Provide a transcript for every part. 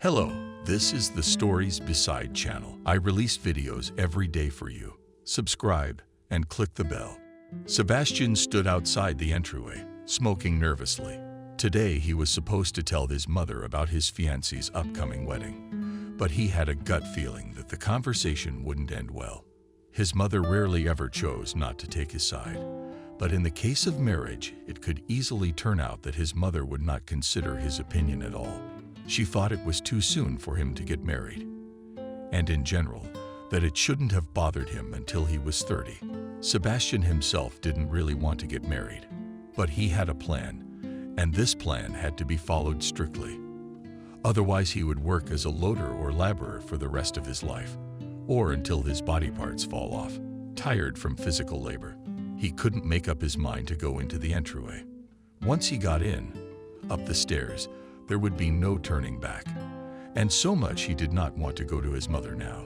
Hello, this is the Stories Beside channel. I release videos every day for you. Subscribe and click the bell. Sebastian stood outside the entryway, smoking nervously. Today he was supposed to tell his mother about his fiancée's upcoming wedding, but he had a gut feeling that the conversation wouldn't end well. His mother rarely ever chose not to take his side, but in the case of marriage, it could easily turn out that his mother would not consider his opinion at all. She thought it was too soon for him to get married, and in general, that it shouldn't have bothered him until he was 30. Sebastian himself didn't really want to get married, but he had a plan, and this plan had to be followed strictly. Otherwise, he would work as a loader or laborer for the rest of his life, or until his body parts fall off, tired from physical labor. He couldn't make up his mind to go into the entryway. Once he got in, up the stairs, there would be no turning back. And so much he did not want to go to his mother now,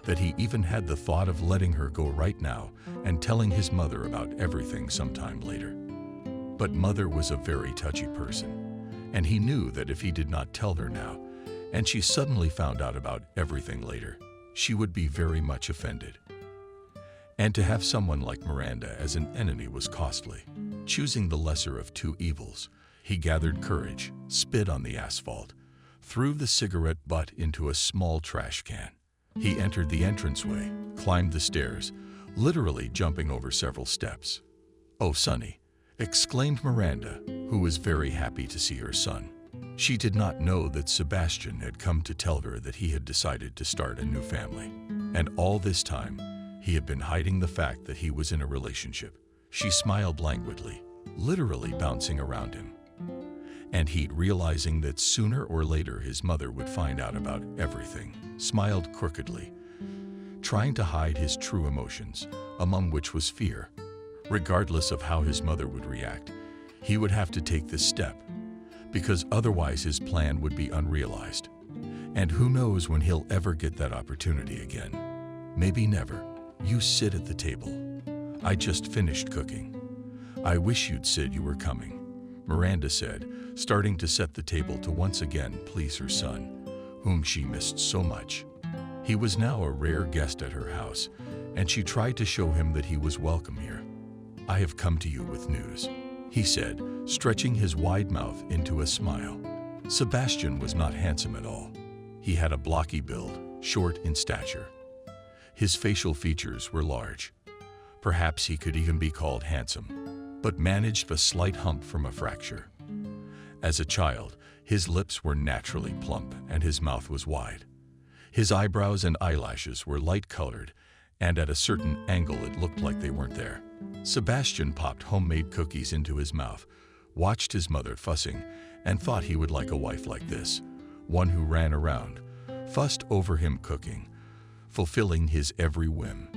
that he even had the thought of letting her go right now and telling his mother about everything sometime later. But mother was a very touchy person, and he knew that if he did not tell her now, and she suddenly found out about everything later, she would be very much offended. And to have someone like Miranda as an enemy was costly. Choosing the lesser of two evils, he gathered courage, spit on the asphalt, threw the cigarette butt into a small trash can. He entered the entranceway, climbed the stairs, literally jumping over several steps. "Oh, Sonny," exclaimed Miranda, who was very happy to see her son. She did not know that Sebastian had come to tell her that he had decided to start a new family. And all this time, he had been hiding the fact that he was in a relationship. She smiled languidly, literally bouncing around him. And he, realizing that sooner or later his mother would find out about everything, smiled crookedly, trying to hide his true emotions, among which was fear. Regardless of how his mother would react, he would have to take this step, because otherwise his plan would be unrealized. And who knows when he'll ever get that opportunity again. Maybe never. "You sit at the table. I just finished cooking. I wish you'd said you were coming," Miranda said, starting to set the table to once again please her son, whom she missed so much. He was now a rare guest at her house, and she tried to show him that he was welcome here. "I have come to you with news," he said, stretching his wide mouth into a smile. Sebastian was not handsome at all. He had a blocky build, short in stature. His facial features were large. Perhaps he could even be called handsome, but managed a slight hump from a fracture. As a child, his lips were naturally plump and his mouth was wide. His eyebrows and eyelashes were light-colored, and at a certain angle it looked like they weren't there. Sebastian popped homemade cookies into his mouth, watched his mother fussing, and thought he would like a wife like this, one who ran around, fussed over him cooking, fulfilling his every whim.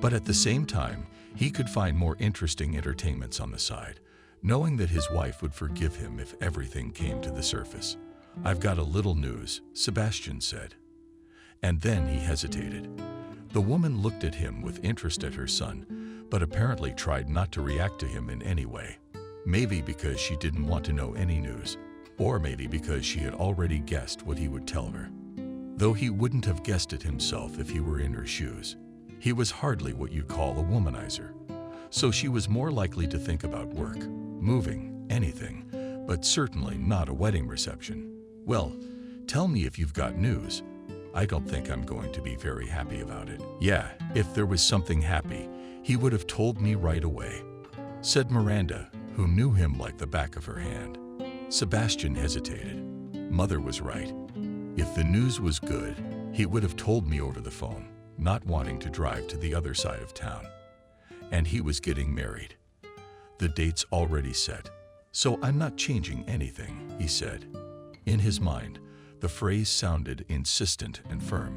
But at the same time, he could find more interesting entertainments on the side, knowing that his wife would forgive him if everything came to the surface. "I've got a little news," Sebastian said. And then he hesitated. The woman looked at him with interest at her son, but apparently tried not to react to him in any way. Maybe because she didn't want to know any news, or maybe because she had already guessed what he would tell her. Though he wouldn't have guessed it himself if he were in her shoes. He was hardly what you'd call a womanizer, so she was more likely to think about work, moving, anything, but certainly not a wedding reception. "Well, tell me if you've got news. I don't think I'm going to be very happy about it." "Yeah, if there was something happy, he would have told me right away," said Miranda, who knew him like the back of her hand. Sebastian hesitated. Mother was right. If the news was good, he would have told me over the phone, not wanting to drive to the other side of town. And he was getting married. "The date's already set, so I'm not changing anything," he said. In his mind, the phrase sounded insistent and firm.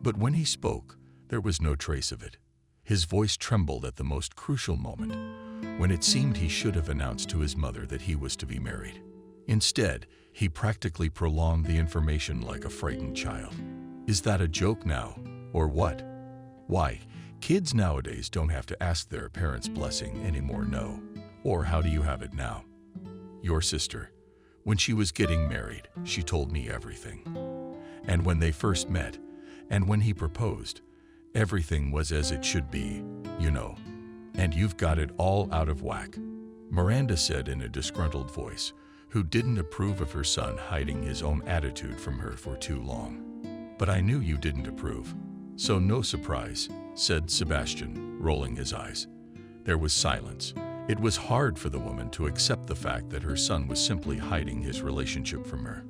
But when he spoke, there was no trace of it. His voice trembled at the most crucial moment, when it seemed he should have announced to his mother that he was to be married. Instead, he practically prolonged the information like a frightened child. "Is that a joke now, or what? Why, kids nowadays don't have to ask their parents' blessing anymore, no. Or how do you have it now? Your sister, when she was getting married, she told me everything. and when they first met, and when he proposed, everything was as it should be, you know. And you've got it all out of whack," Miranda said in a disgruntled voice, who didn't approve of her son hiding his own attitude from her for too long. "But I knew you didn't approve, so no surprise," said Sebastian, rolling his eyes. There was silence. It was hard for the woman to accept the fact that her son was simply hiding his relationship from her,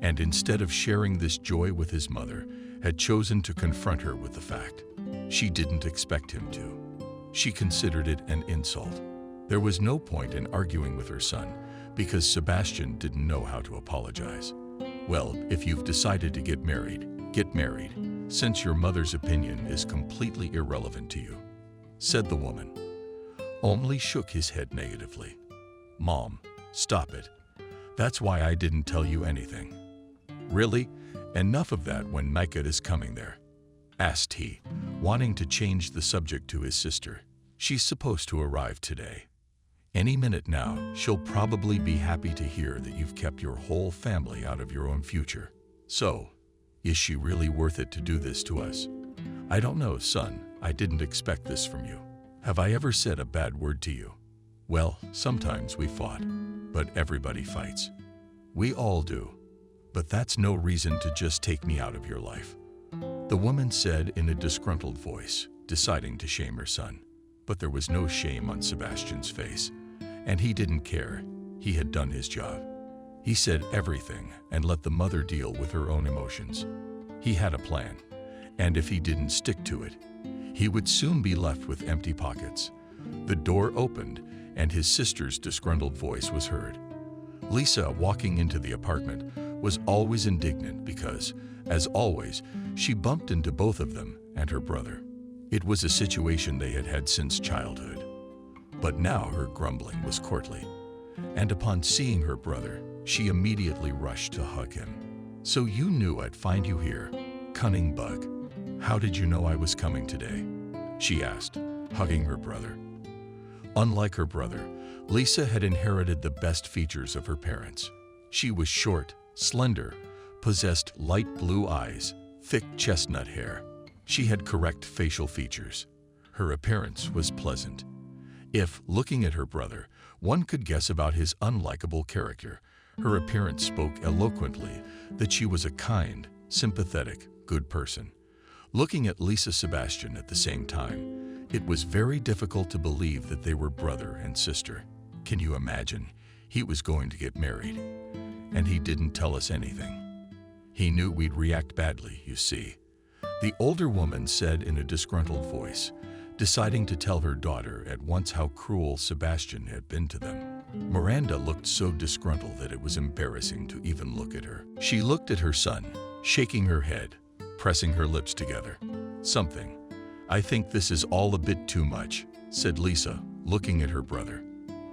and instead of sharing this joy with his mother, had chosen to confront her with the fact. She didn't expect him to. She considered it an insult. There was no point in arguing with her son, because Sebastian didn't know how to apologize. "Well, if you've decided to get married, since your mother's opinion is completely irrelevant to you," said the woman. Only shook his head negatively. "Mom, stop it. That's why I didn't tell you anything." "Really? Enough of that when Micah is coming there?" asked he, wanting to change the subject to his sister. "She's supposed to arrive today. Any minute now, she'll probably be happy to hear that you've kept your whole family out of your own future. So, is she really worth it to do this to us?" "I don't know, son. I didn't expect this from you. Have I ever said a bad word to you?" "Well, sometimes we fought, but everybody fights. We all do. But that's no reason to just take me out of your life," the woman said in a disgruntled voice, deciding to shame her son. But there was no shame on Sebastian's face, and he didn't care. He had done his job. He said everything and let the mother deal with her own emotions. He had a plan, and if he didn't stick to it, he would soon be left with empty pockets. The door opened, and his sister's disgruntled voice was heard. Lisa, walking into the apartment, was always indignant because, as always, she bumped into both of them and her brother. It was a situation they had had since childhood. But now her grumbling was courtly, and upon seeing her brother, she immediately rushed to hug him. "So you knew I'd find you here, cunning bug. How did you know I was coming today?" she asked, hugging her brother. Unlike her brother, Lisa had inherited the best features of her parents. She was short, slender, possessed light blue eyes, thick chestnut hair. She had correct facial features. Her appearance was pleasant. If, looking at her brother, one could guess about his unlikable character, her appearance spoke eloquently that she was a kind, sympathetic, good person. Looking at Lisa Sebastian at the same time, it was very difficult to believe that they were brother and sister. Can you imagine? He was going to get married, and he didn't tell us anything. He knew we'd react badly, you see, the older woman said in a disgruntled voice, deciding to tell her daughter at once how cruel Sebastian had been to them. Miranda looked so disgruntled that it was embarrassing to even look at her. She looked at her son, shaking her head, pressing her lips together. I think this is all a bit too much," said Lisa, looking at her brother.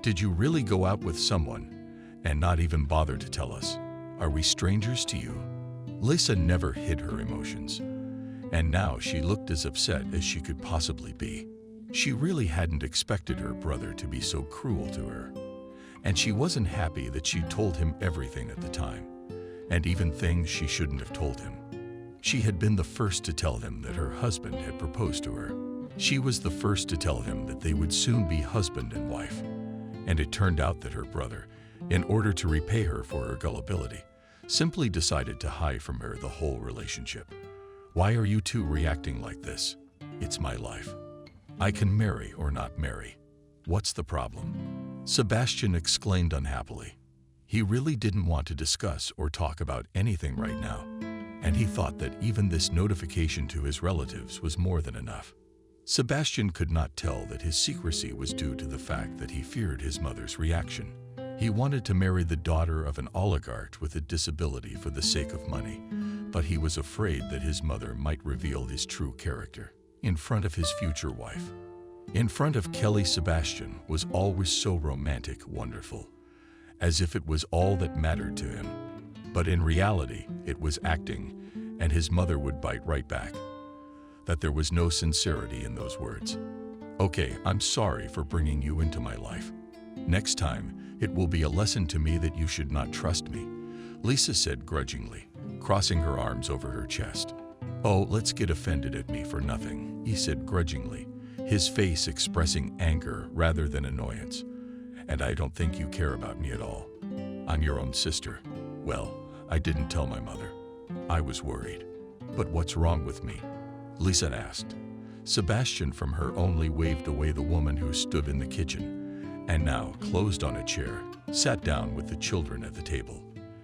"Did you really go out with someone and not even bother to tell us? Are we strangers to you?" Lisa never hid her emotions, and now she looked as upset as she could possibly be. She really hadn't expected her brother to be so cruel to her, and she wasn't happy that she told him everything at the time, and even things she shouldn't have told him. She had been the first to tell him that her husband had proposed to her. She was the first to tell him that they would soon be husband and wife, and it turned out that her brother, in order to repay her for her gullibility, simply decided to hide from her the whole relationship. "Why are you two reacting like this? It's my life. I can marry or not marry. What's the problem?" Sebastian exclaimed unhappily. He really didn't want to discuss or talk about anything right now, and he thought that even this notification to his relatives was more than enough. Sebastian could not tell that his secrecy was due to the fact that he feared his mother's reaction. He wanted to marry the daughter of an oligarch with a disability for the sake of money, but he was afraid that his mother might reveal his true character in front of his future wife. In front of Kelly, Sebastian was always so romantic, wonderful, as if it was all that mattered to him. But in reality, it was acting, and his mother would bite right back. That there was no sincerity in those words. "Okay, I'm sorry for bringing you into my life. Next time, it will be a lesson to me that you should not trust me," Lisa said grudgingly, crossing her arms over her chest. "Oh, let's get offended at me for nothing," he said grudgingly, his face expressing anger rather than annoyance. "And I don't think you care about me at all. I'm your own sister." "Well, I didn't tell my mother. I was worried." "But what's wrong with me?" Lisa asked. Sebastian from her only waved away the woman who stood in the kitchen, and now, closed on a chair, sat down with the children at the table.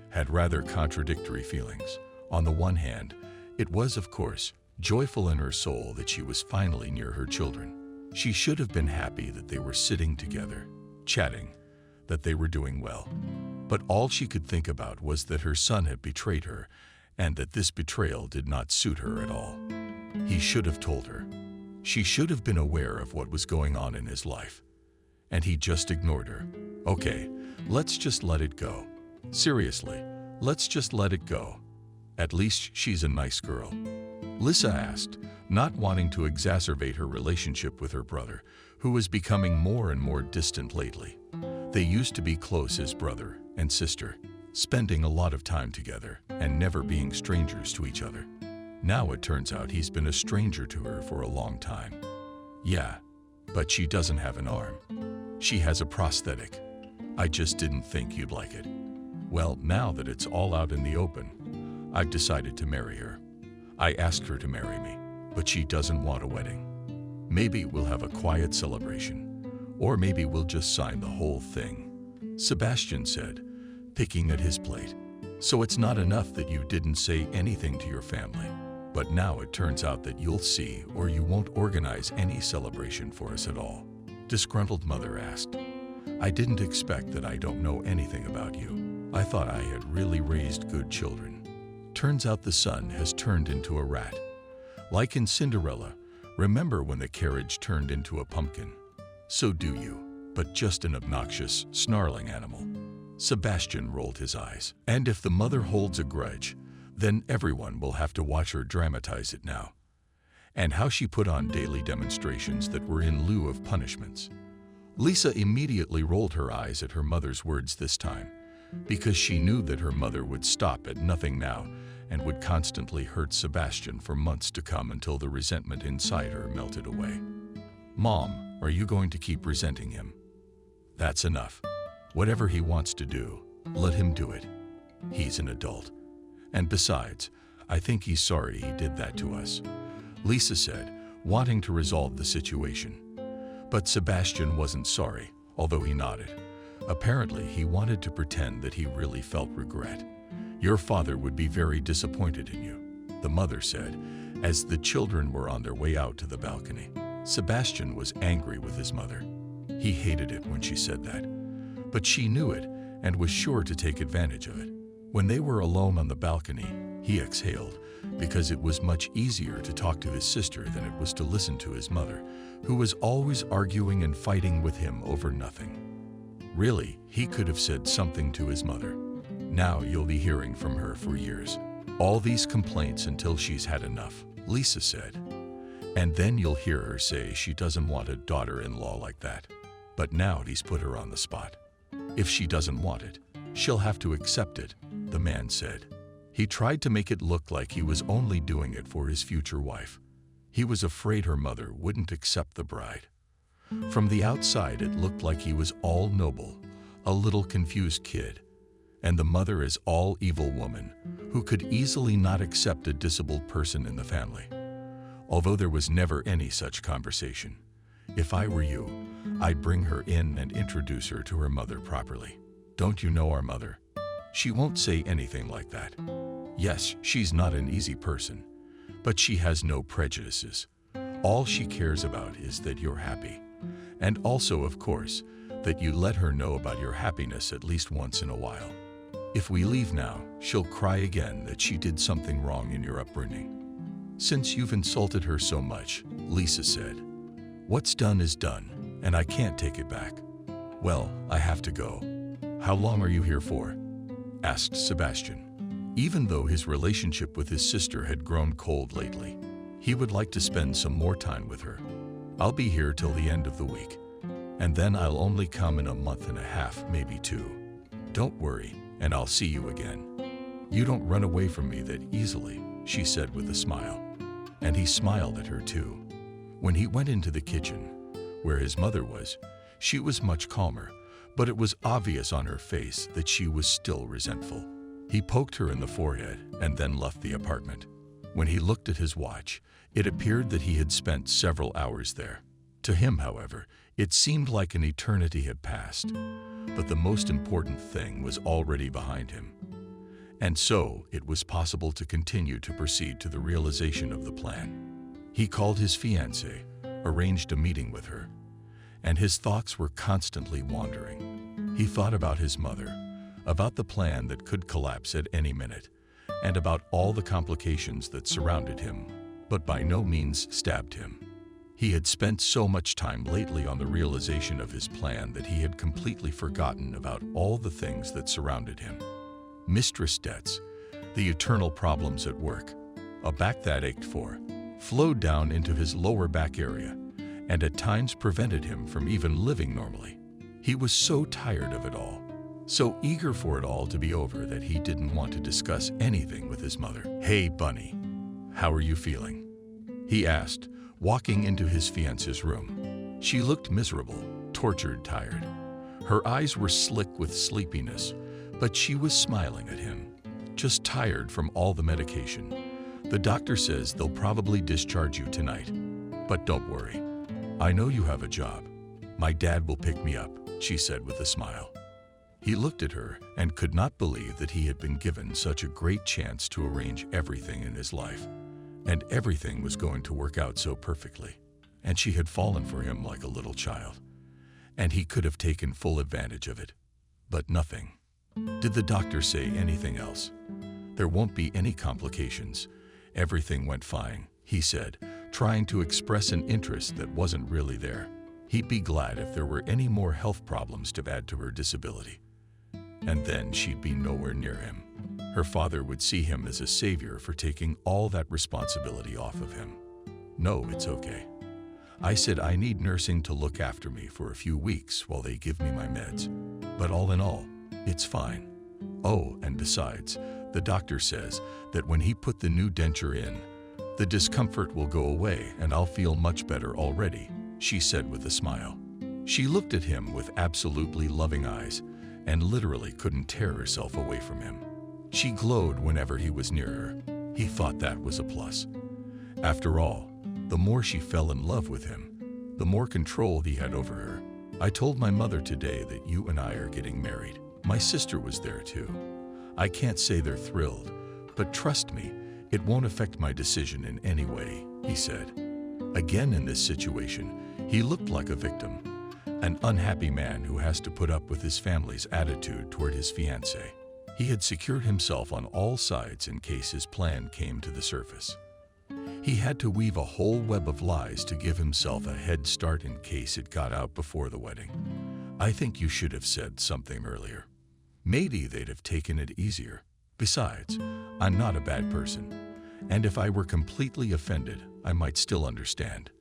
Had rather contradictory feelings. On the one hand, it was, of course, joyful in her soul that she was finally near her children. She should have been happy that they were sitting together, chatting, that they were doing well. But all she could think about was that her son had betrayed her, and that this betrayal did not suit her at all. He should have told her. She should have been aware of what was going on in his life. And he just ignored her. "Okay, let's just let it go. Seriously, let's just let it go. At least she's a nice girl." Lisa asked, not wanting to exacerbate her relationship with her brother, who was becoming more and more distant lately. They used to be close as brother and sister, spending a lot of time together and never being strangers to each other. Now it turns out he's been a stranger to her for a long time. "Yeah, but she doesn't have an arm. She has a prosthetic. I just didn't think you'd like it. Well, now that it's all out in the open, I've decided to marry her. I asked her to marry me, but she doesn't want a wedding. Maybe we'll have a quiet celebration, or maybe we'll just sign the whole thing," Sebastian said, picking at his plate. "So it's not enough that you didn't say anything to your family, but now it turns out that you'll see or you won't organize any celebration for us at all?" Disgruntled mother asked. "I didn't expect that. I don't know anything about you. I thought I had really raised good children. Turns out the son has turned into a rat. Like in Cinderella, remember when the carriage turned into a pumpkin? So do you, but just an obnoxious, snarling animal." Sebastian rolled his eyes. "And if the mother holds a grudge, then everyone will have to watch her dramatize it now. And how she put on daily demonstrations that were in lieu of punishments." Lisa immediately rolled her eyes at her mother's words this time, because she knew that her mother would stop at nothing now and would constantly hurt Sebastian for months to come until the resentment inside her melted away. "Mom, are you going to keep resenting him? That's enough. Whatever he wants to do, let him do it. He's an adult. And besides, I think he's sorry he did that to us," Lisa said, wanting to resolve the situation. But Sebastian wasn't sorry, although he nodded. Apparently, he wanted to pretend that he really felt regret. "Your father would be very disappointed in you," the mother said, as the children were on their way out to the balcony. Sebastian was angry with his mother. He hated it when she said that, but she knew it and was sure to take advantage of it. When they were alone on the balcony, he exhaled, because it was much easier to talk to his sister than it was to listen to his mother, who was always arguing and fighting with him over nothing. Really, he could have said something to his mother. "Now you'll be hearing from her for years. All these complaints until she's had enough," Lisa said. "And then you'll hear her say she doesn't want a daughter-in-law like that. But now he's put her on the spot. If she doesn't want it, she'll have to accept it," the man said. He tried to make it look like he was only doing it for his future wife. He was afraid her mother wouldn't accept the bride. From the outside, it looked like he was all noble, a little confused kid, and the mother is all evil woman who could easily not accept a disabled person in the family. Although there was never any such conversation. If I were you, I'd bring her in and introduce her to her mother properly. "Don't you know our mother? She won't say anything like that. Yes, she's not an easy person, but she has no prejudices. All she cares about is that you're happy. And also, of course, that you let her know about your happiness at least once in a while. If we leave now, she'll cry again that she did something wrong in your upbringing." "Since you've insulted her so much," Lisa said, "what's done is done, and I can't take it back." "Well, I have to go." "How long are you here for?" asked Sebastian. Even though his relationship with his sister had grown cold lately, he would like to spend some more time with her. "I'll be here till the end of the week, and then I'll only come in a month and a half, maybe 2. Don't worry, and I'll see you again." "You don't run away from me that easily," she said with a smile. And he smiled at her too. When he went into the kitchen, where his mother was, she was much calmer, but it was obvious on her face that she was still resentful. He poked her in the forehead and then left the apartment. When he looked at his watch, it appeared that he had spent several hours there. To him, however, it seemed like an eternity had passed, but the most important thing was already behind him. And so it was possible to continue to proceed to the realization of the plan. He called his fiancée, arranged a meeting with her, and his thoughts were constantly wandering. He thought about his mother, about the plan that could collapse at any minute, and about all the complications that surrounded him, but by no means stabbed him. He had spent so much time lately on the realization of his plan that he had completely forgotten about all the things that surrounded him. Mistress debts, the eternal problems at work, a back that ached for, flowed down into his lower back area, and at times prevented him from even living normally. He was so tired of it all, so eager for it all to be over that he didn't want to discuss anything with his mother. "Hey, Bunny, how are you feeling?" he asked, walking into his fiancée's room. She looked miserable, tortured, tired. Her eyes were slick with sleepiness, but she was smiling at him, just tired from all the medication. "The doctor says they'll probably discharge you tonight, but don't worry. I know you have a job. My dad will pick me up," she said with a smile. He looked at her and could not believe that he had been given such a great chance to arrange everything in his life, and everything was going to work out so perfectly, and she had fallen for him like a little child, and he could have taken full advantage of it, but nothing. "Did the doctor say anything else?" "There won't be any complications. Everything went fine," he said, trying to express an interest that wasn't really there. He'd be glad if there were any more health problems to add to her disability. And then she'd be nowhere near him. Her father would see him as a savior for taking all that responsibility off of him. "No, it's okay. I said I need nursing to look after me for a few weeks while they give me my meds. But all in all, it's fine. Oh, and besides, the doctor says that when he put the new denture in, the discomfort will go away and I'll feel much better already," she said with a smile. She looked at him with absolutely loving eyes and literally couldn't tear herself away from him. She glowed whenever he was near her. He thought that was a plus. After all, the more she fell in love with him, the more control he had over her. "I told my mother today that you and I are getting married. My sister was there too. I can't say they're thrilled, but trust me, it won't affect my decision in any way," he said. Again in this situation, he looked like a victim, an unhappy man who has to put up with his family's attitude toward his fiancée. He had secured himself on all sides in case his plan came to the surface. He had to weave a whole web of lies to give himself a head start in case it got out before the wedding. "I think you should have said something earlier. Maybe they'd have taken it easier. Besides, I'm not a bad person, and if I were completely offended, I might still understand.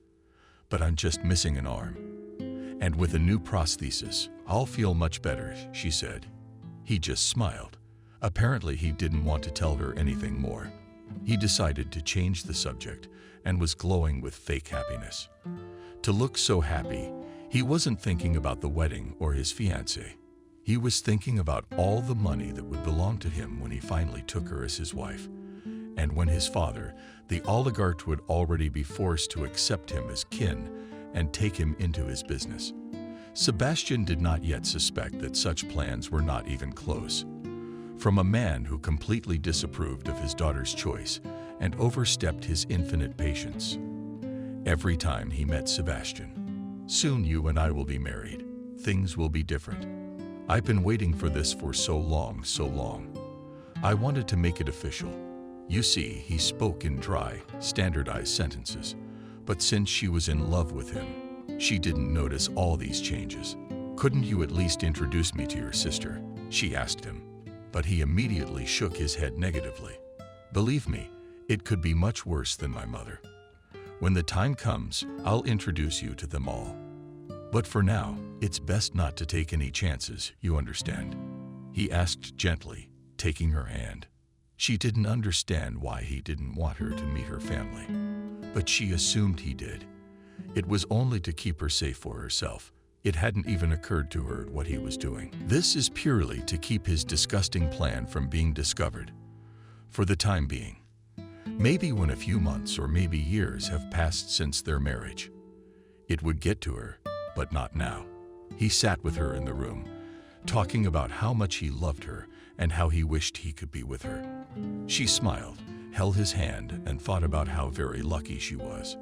But I'm just missing an arm. And with a new prosthesis, I'll feel much better," she said. He just smiled. Apparently, he didn't want to tell her anything more. He decided to change the subject and was glowing with fake happiness. To look so happy, he wasn't thinking about the wedding or his fiancée. He was thinking about all the money that would belong to him when he finally took her as his wife, and when his father, the oligarch, would already be forced to accept him as kin and take him into his business. Sebastian did not yet suspect that such plans were not even close. From a man who completely disapproved of his daughter's choice and overstepped his infinite patience. Every time he met Sebastian, "Soon you and I will be married. Things will be different. I've been waiting for this for so long, so long. I wanted to make it official." You see, he spoke in dry, standardized sentences, but since she was in love with him, she didn't notice all these changes. "Couldn't you at least introduce me to your sister?" she asked him. But he immediately shook his head negatively. "Believe me, it could be much worse than my mother. When the time comes, I'll introduce you to them all. But for now, it's best not to take any chances, you understand?" he asked gently, taking her hand. She didn't understand why he didn't want her to meet her family, but she assumed he did. It was only to keep her safe for herself. It hadn't even occurred to her what he was doing. This is purely to keep his disgusting plan from being discovered. For the time being. Maybe when a few months or maybe years have passed since their marriage, it would get to her, but not now. He sat with her in the room, talking about how much he loved her and how he wished he could be with her. She smiled, held his hand, and thought about how very lucky she was.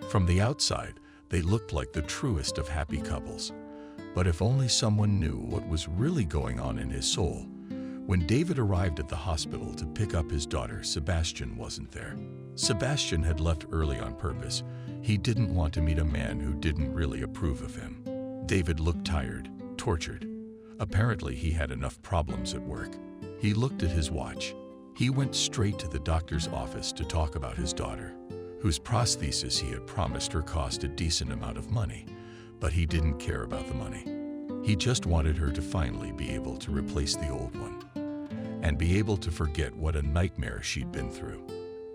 From the outside, they looked like the truest of happy couples. But if only someone knew what was really going on in his soul. When David arrived at the hospital to pick up his daughter, Sebastian wasn't there. Sebastian had left early on purpose. He didn't want to meet a man who didn't really approve of him. David looked tired, tortured. Apparently, he had enough problems at work. He looked at his watch. He went straight to the doctor's office to talk about his daughter, whose prosthesis he had promised her cost a decent amount of money, but he didn't care about the money. He just wanted her to finally be able to replace the old one and be able to forget what a nightmare she'd been through.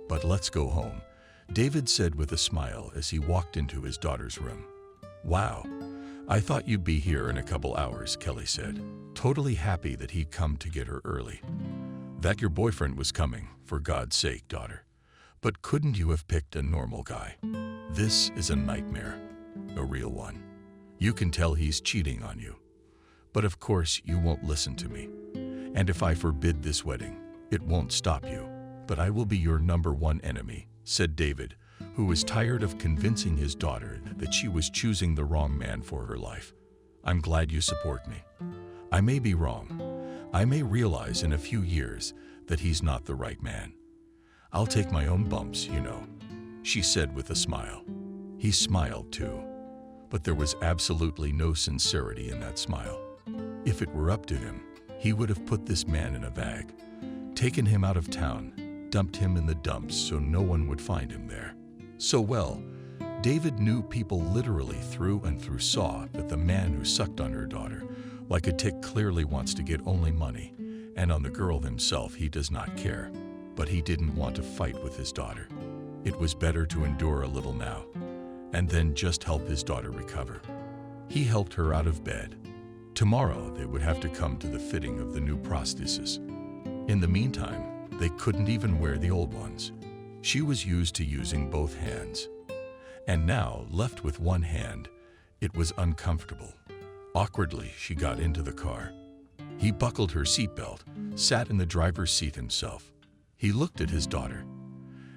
"But let's go home," David said with a smile as he walked into his daughter's room. "Wow, I thought you'd be here in a couple hours," Kelly said, totally happy that he'd come to get her early. "That your boyfriend was coming, for God's sake, daughter. But couldn't you have picked a normal guy? This is a nightmare, a real one. You can tell he's cheating on you. But of course you won't listen to me. And if I forbid this wedding, it won't stop you. But I will be your #1 enemy," said David, who was tired of convincing his daughter that she was choosing the wrong man for her life. "I'm glad you support me. I may be wrong. I may realize in a few years that he's not the right man. I'll take my own bumps, you know," she said with a smile. He smiled too, but there was absolutely no sincerity in that smile. If it were up to him, he would have put this man in a bag, taken him out of town, dumped him in the dumps so no one would find him there. So well, David knew people literally through and through saw that the man who sucked on her daughter like a tick clearly wants to get only money, and on the girl himself he does not care. But he didn't want to fight with his daughter. It was better to endure a little now, and then just help his daughter recover. He helped her out of bed. Tomorrow they would have to come to the fitting of the new prosthesis. In the meantime, they couldn't even wear the old ones. She was used to using both hands. And now, left with one hand, it was uncomfortable. Awkwardly, she got into the car. He buckled her seatbelt, sat in the driver's seat himself. He looked at his daughter.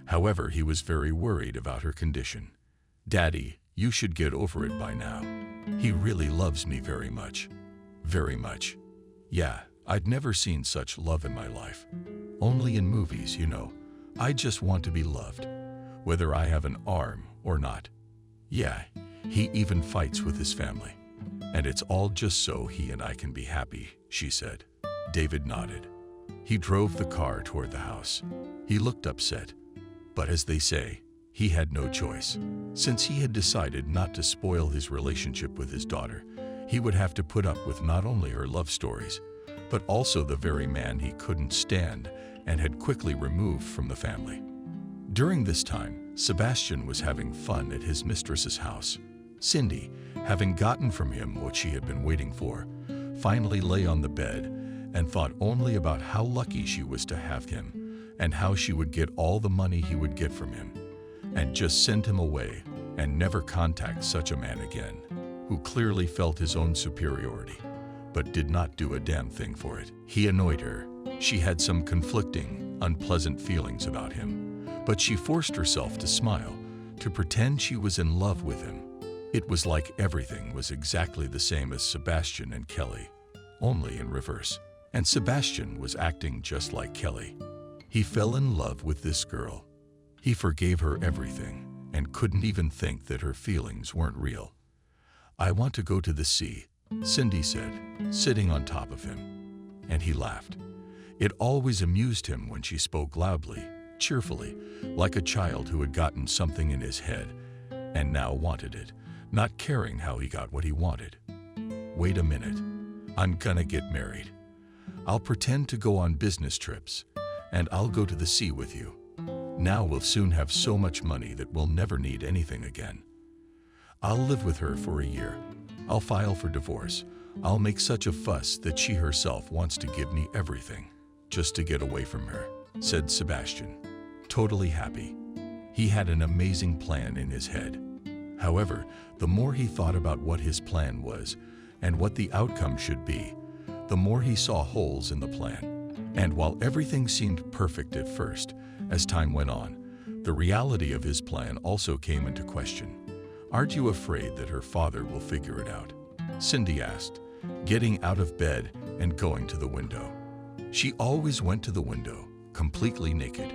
However, he was very worried about her condition. "Daddy, you should get over it by now. He really loves me very much. Very much. Yeah, I'd never seen such love in my life. Only in movies, you know. I just want to be loved, whether I have an arm or not. Yeah, he even fights with his family. And it's all just so he and I can be happy," she said. David nodded. He drove the car toward the house. He looked upset. But as they say, he had no choice. Since he had decided not to spoil his relationship with his daughter, he would have to put up with not only her love stories, but also the very man he couldn't stand and had quickly removed from the family. During this time, Sebastian was having fun at his mistress's house. Cindy, having gotten from him what she had been waiting for, finally lay on the bed and thought only about how lucky she was to have him and how she would get all the money he would get from him and just send him away and never contact such a man again, who clearly felt his own superiority, but did not do a damn thing for it. He annoyed her. She had some conflicting, unpleasant feelings about him, but she forced herself to smile, to pretend she was in love with him. It was like everything was exactly the same as Sebastian and Kelly, only in reverse. And Sebastian was acting just like Kelly. He fell in love with this girl. He forgave her everything and couldn't even think that her feelings weren't real. "I want to go to the sea," Cindy said, sitting on top of him. And he laughed. It always amused him when she spoke loudly, cheerfully, like a child who had gotten something in his head and now wanted it, not caring how he got what he wanted. "Wait a minute. I'm gonna get married. I'll pretend to go on business trips, and I'll go to the sea with you. Now we'll soon have so much money that we'll never need anything again. I'll live with her for a year. I'll file for divorce. I'll make such a fuss that she herself wants to give me everything, just to get away from her," said Sebastian, totally happy. He had an amazing plan in his head. However, the more he thought about what his plan was and what the outcome should be, the more he saw holes in the plan. And while everything seemed perfect at first, as time went on, the reality of his plan also came into question. "Aren't you afraid that her father will figure it out?" Cindy asked, getting out of bed and going to the window. She always went to the window, completely naked,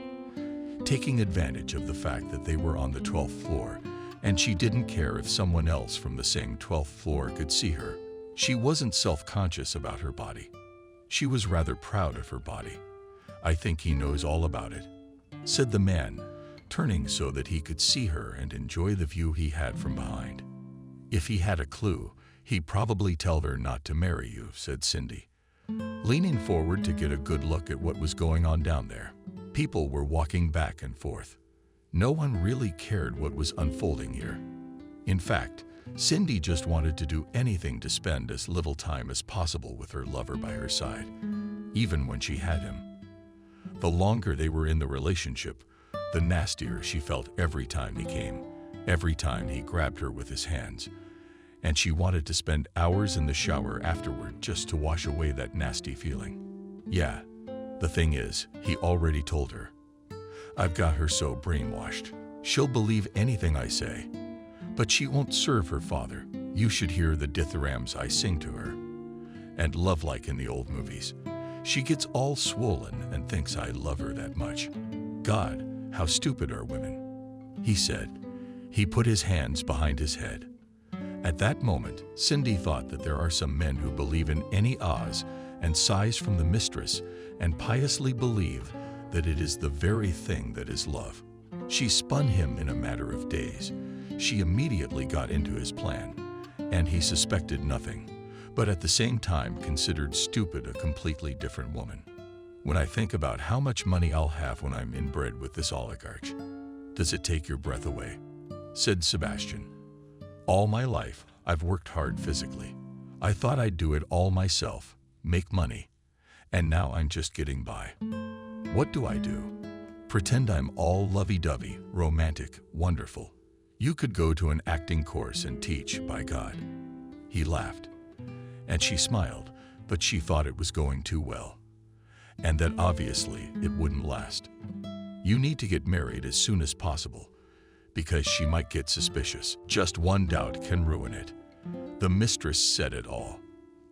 taking advantage of the fact that they were on the 12th floor, and she didn't care if someone else from the same 12th floor could see her. She wasn't self-conscious about her body. She was rather proud of her body. "I think he knows all about it," said the man, turning so that he could see her and enjoy the view he had from behind. "If he had a clue, he'd probably tell her not to marry you," said Cindy, leaning forward to get a good look at what was going on down there. People were walking back and forth. No one really cared what was unfolding here. In fact, Cindy just wanted to do anything to spend as little time as possible with her lover by her side, even when she had him. The longer they were in the relationship, the nastier she felt every time he came, every time he grabbed her with his hands, and she wanted to spend hours in the shower afterward just to wash away that nasty feeling. Yeah, the thing is, he already told her. "I've got her so brainwashed. She'll believe anything I say. But she won't serve her father. You should hear the dithyrambs I sing to her. And love like in the old movies. She gets all swollen and thinks I love her that much. God, how stupid are women," he said. He put his hands behind his head. At that moment, Cindy thought that there are some men who believe in any ahs and sighs from the mistress and piously believe that it is the very thing that is love. She spun him in a matter of days. She immediately got into his plan, and he suspected nothing, but at the same time considered stupid a completely different woman. "When I think about how much money I'll have when I'm inbred with this oligarch, does it take your breath away?" said Sebastian. "All my life, I've worked hard physically. I thought I'd do it all myself, make money, and now I'm just getting by. What do I do? Pretend I'm all lovey-dovey, romantic, wonderful. You could go to an acting course and teach, by God." He laughed, and she smiled, but she thought it was going too well, and that obviously it wouldn't last. "You need to get married as soon as possible, because she might get suspicious. Just one doubt can ruin it." The mistress said it all,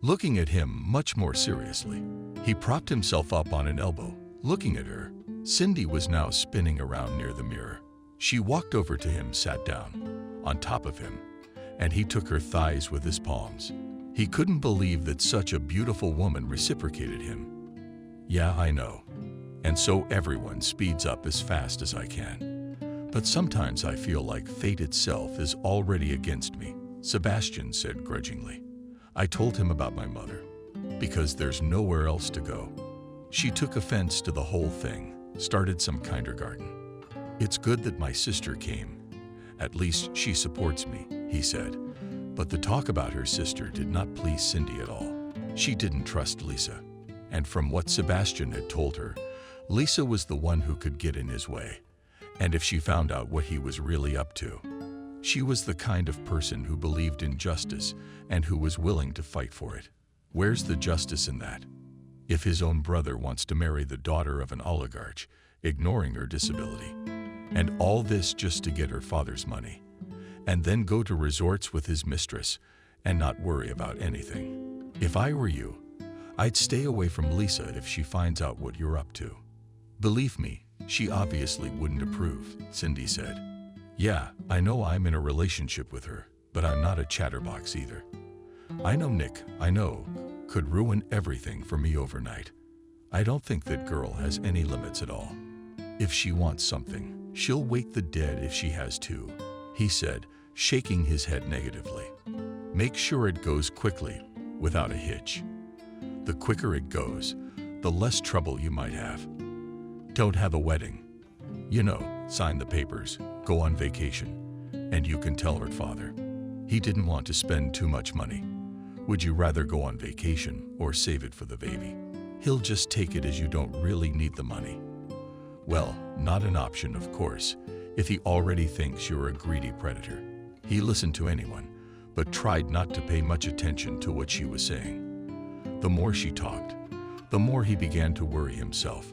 looking at him much more seriously. He propped himself up on an elbow, looking at her. Cindy was now spinning around near the mirror. She walked over to him, sat down on top of him, and he took her thighs with his palms. He couldn't believe that such a beautiful woman reciprocated him. "Yeah, I know. And so everyone speeds up as fast as I can. But sometimes I feel like fate itself is already against me," Sebastian said grudgingly. "I told him about my mother, because there's nowhere else to go. She took offense to the whole thing, started some kindergarten. It's good that my sister came. At least she supports me," he said. But the talk about her sister did not please Cindy at all. She didn't trust Lisa. And from what Sebastian had told her, Lisa was the one who could get in his way. And if she found out what he was really up to, she was the kind of person who believed in justice and who was willing to fight for it. Where's the justice in that? If his own brother wants to marry the daughter of an oligarch, ignoring her disability, and all this just to get her father's money, and then go to resorts with his mistress and not worry about anything. If I were you, I'd stay away from Lisa if she finds out what you're up to. Believe me, she obviously wouldn't approve," Cindy said. "Yeah, I know I'm in a relationship with her, but I'm not a chatterbox either. I know Nick, I know, could ruin everything for me overnight. I don't think that girl has any limits at all. If she wants something, she'll wake the dead if she has to," he said, shaking his head negatively. "Make sure it goes quickly, without a hitch. The quicker it goes, the less trouble you might have." Don't have a wedding. You know, sign the papers, go on vacation, and you can tell her father. He didn't want to spend too much money. Would you rather go on vacation or save it for the baby? He'll just take it as you don't really need the money. Well, not an option, of course, if he already thinks you're a greedy predator. He listened to anyone, but tried not to pay much attention to what she was saying. The more she talked, the more he began to worry himself.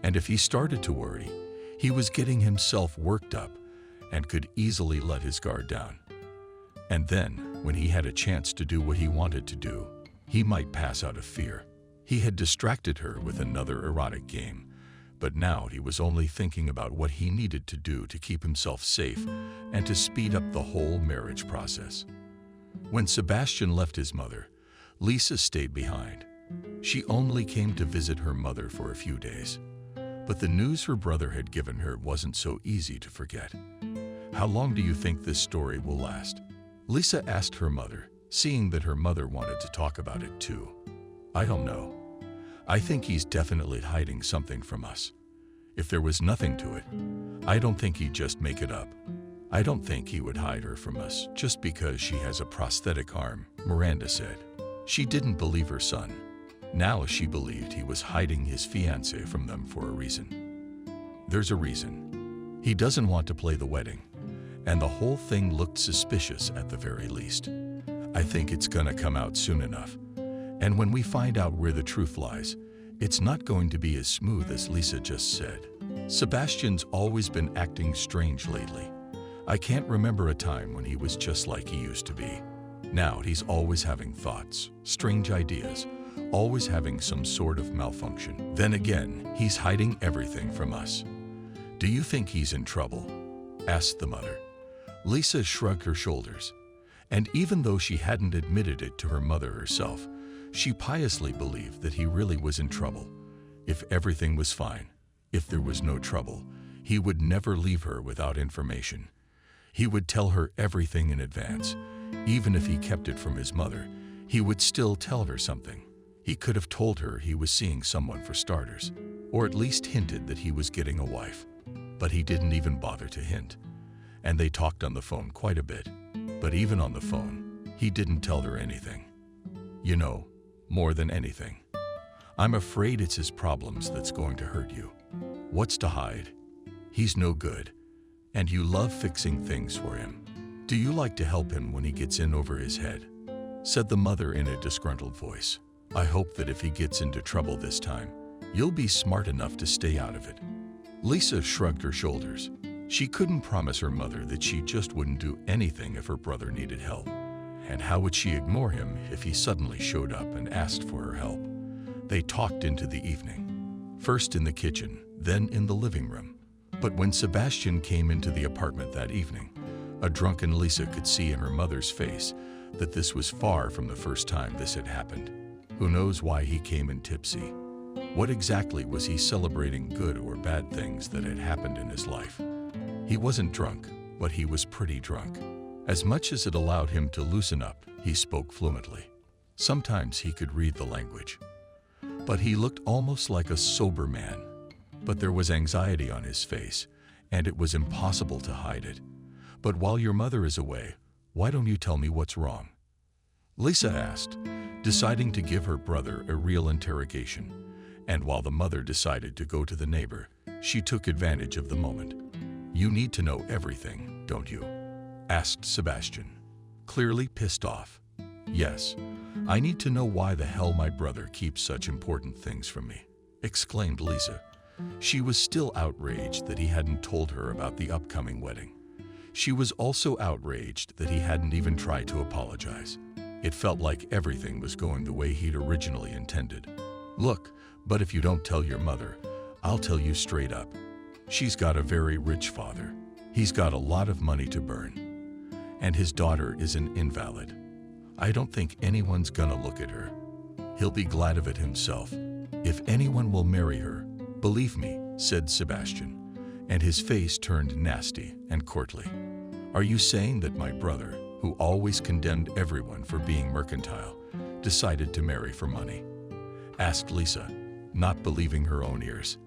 And if he started to worry, he was getting himself worked up and could easily let his guard down. And then, when he had a chance to do what he wanted to do, he might pass out of fear. He had distracted her with another erotic game, but now he was only thinking about what he needed to do to keep himself safe and to speed up the whole marriage process. When Sebastian left his mother, Lisa stayed behind. She only came to visit her mother for a few days. But the news her brother had given her wasn't so easy to forget. How long do you think this story will last? Lisa asked her mother, seeing that her mother wanted to talk about it too. I don't know. I think he's definitely hiding something from us. If there was nothing to it, I don't think he'd just make it up. I don't think he would hide her from us just because she has a prosthetic arm, Miranda said. She didn't believe her son. Now she believed he was hiding his fiancée from them for a reason. There's a reason. He doesn't want to play the wedding, and the whole thing looked suspicious at the very least. I think it's gonna come out soon enough. And when we find out where the truth lies, it's not going to be as smooth as Lisa just said. Sebastian's always been acting strange lately. I can't remember a time when he was just like he used to be. Now he's always having thoughts, strange ideas, always having some sort of malfunction. Then again, he's hiding everything from us. Do you think he's in trouble? Asked the mother. Lisa shrugged her shoulders, and even though she hadn't admitted it to her mother herself, she piously believed that he really was in trouble. If everything was fine, if there was no trouble, he would never leave her without information. He would tell her everything in advance. Even if he kept it from his mother, he would still tell her something. He could have told her he was seeing someone for starters, or at least hinted that he was getting a wife. But he didn't even bother to hint. And they talked on the phone quite a bit. But even on the phone, he didn't tell her anything. You know, more than anything, I'm afraid it's his problems that's going to hurt you. What's to hide? He's no good, and you love fixing things for him. Do you like to help him when he gets in over his head? Said the mother in a disgruntled voice. I hope that if he gets into trouble this time, you'll be smart enough to stay out of it. Lisa shrugged her shoulders. She couldn't promise her mother that she just wouldn't do anything if her brother needed help. And how would she ignore him if he suddenly showed up and asked for her help? They talked into the evening, first in the kitchen, then in the living room. But when Sebastian came into the apartment that evening, a drunken Lisa could see in her mother's face that this was far from the first time this had happened. Who knows why he came in tipsy? What exactly was he celebrating, good or bad things that had happened in his life? He wasn't drunk, but he was pretty drunk. As much as it allowed him to loosen up, he spoke fluently. Sometimes he could read the language. But he looked almost like a sober man. But there was anxiety on his face, and it was impossible to hide it. But while your mother is away, why don't you tell me what's wrong? Lisa asked, deciding to give her brother a real interrogation. And while the mother decided to go to the neighbor, she took advantage of the moment. You need to know everything, don't you? Asked Sebastian, clearly pissed off. Yes, I need to know why the hell my brother keeps such important things from me, exclaimed Lisa. She was still outraged that he hadn't told her about the upcoming wedding. She was also outraged that he hadn't even tried to apologize. It felt like everything was going the way he'd originally intended. Look, but if you don't tell your mother, I'll tell you straight up. She's got a very rich father. He's got a lot of money to burn. And his daughter is an invalid. I don't think anyone's gonna look at her. He'll be glad of it himself. If anyone will marry her, believe me, said Sebastian, and his face turned nasty and courtly. Are you saying that my brother, who always condemned everyone for being mercantile, decided to marry for money? Asked Lisa, not believing her own ears.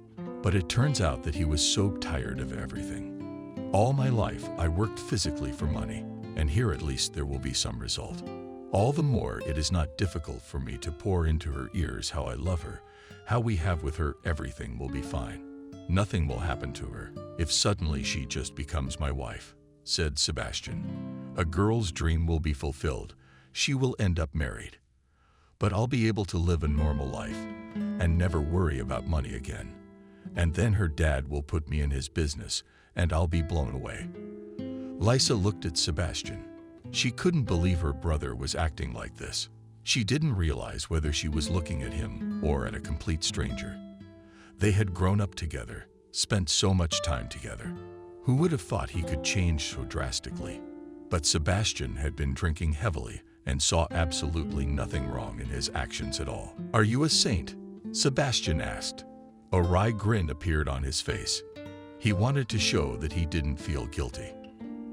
But it turns out that he was so tired of everything. All my life, I worked physically for money, and here at least there will be some result. All the more it is not difficult for me to pour into her ears how I love her, how we have with her everything will be fine. Nothing will happen to her if suddenly she just becomes my wife, said Sebastian. A girl's dream will be fulfilled. She will end up married. But I'll be able to live a normal life and never worry about money again. And then her dad will put me in his business and I'll be blown away. Lisa looked at Sebastian. She couldn't believe her brother was acting like this. She didn't realize whether she was looking at him or at a complete stranger. They had grown up together, spent so much time together. Who would have thought he could change so drastically? But Sebastian had been drinking heavily and saw absolutely nothing wrong in his actions at all. "Are you a saint?" Sebastian asked. A wry grin appeared on his face. He wanted to show that he didn't feel guilty.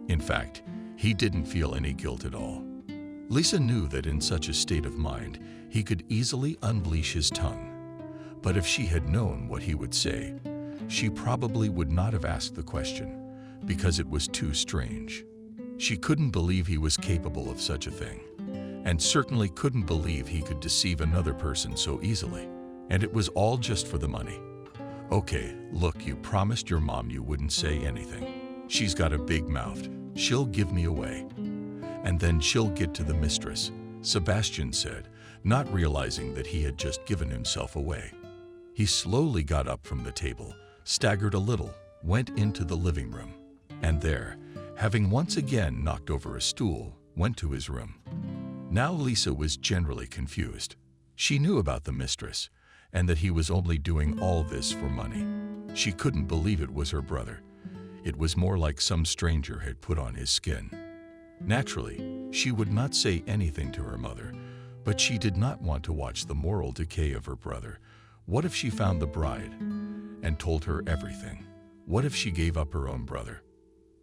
In fact, he didn't feel any guilt at all. Lisa knew that in such a state of mind, he could easily unleash his tongue. But if she had known what he would say, she probably would not have asked the question, because it was too strange. She couldn't believe he was capable of such a thing, and certainly couldn't believe he could deceive another person so easily. And it was all just for the money. "Okay, look, you promised your mom you wouldn't say anything. She's got a big mouth. She'll give me away. And then she'll get to the mistress," Sebastian said, not realizing that he had just given himself away. He slowly got up from the table, staggered a little, went into the living room, and there, having once again knocked over a stool, went to his room. Now Lisa was generally confused. She knew about the mistress, and that he was only doing all this for money. She couldn't believe it was her brother. It was more like some stranger had put on his skin. Naturally, she would not say anything to her mother, but she did not want to watch the moral decay of her brother. What if she found the bride and told her everything? What if she gave up her own brother?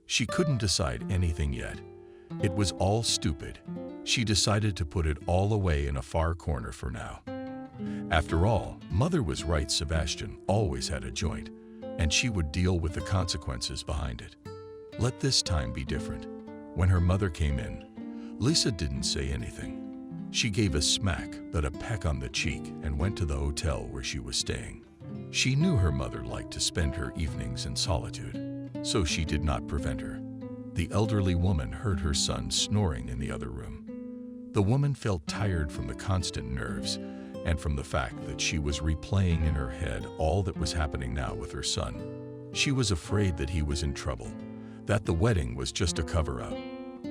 She couldn't decide anything yet. It was all stupid. She decided to put it all away in a far corner for now. After all, mother was right. Sebastian always had a joint, and she would deal with the consequences behind it. Let this time be different. When her mother came in, Lisa didn't say anything. She gave a smack but a peck on the cheek and went to the hotel where she was staying. She knew her mother liked to spend her evenings in solitude, so she did not prevent her. The elderly woman heard her son snoring in the other room. The woman felt tired from the constant nerves and from the fact that she was replaying in her head all that was happening now with her son. She was afraid that he was in trouble, that the wedding was just a cover-up.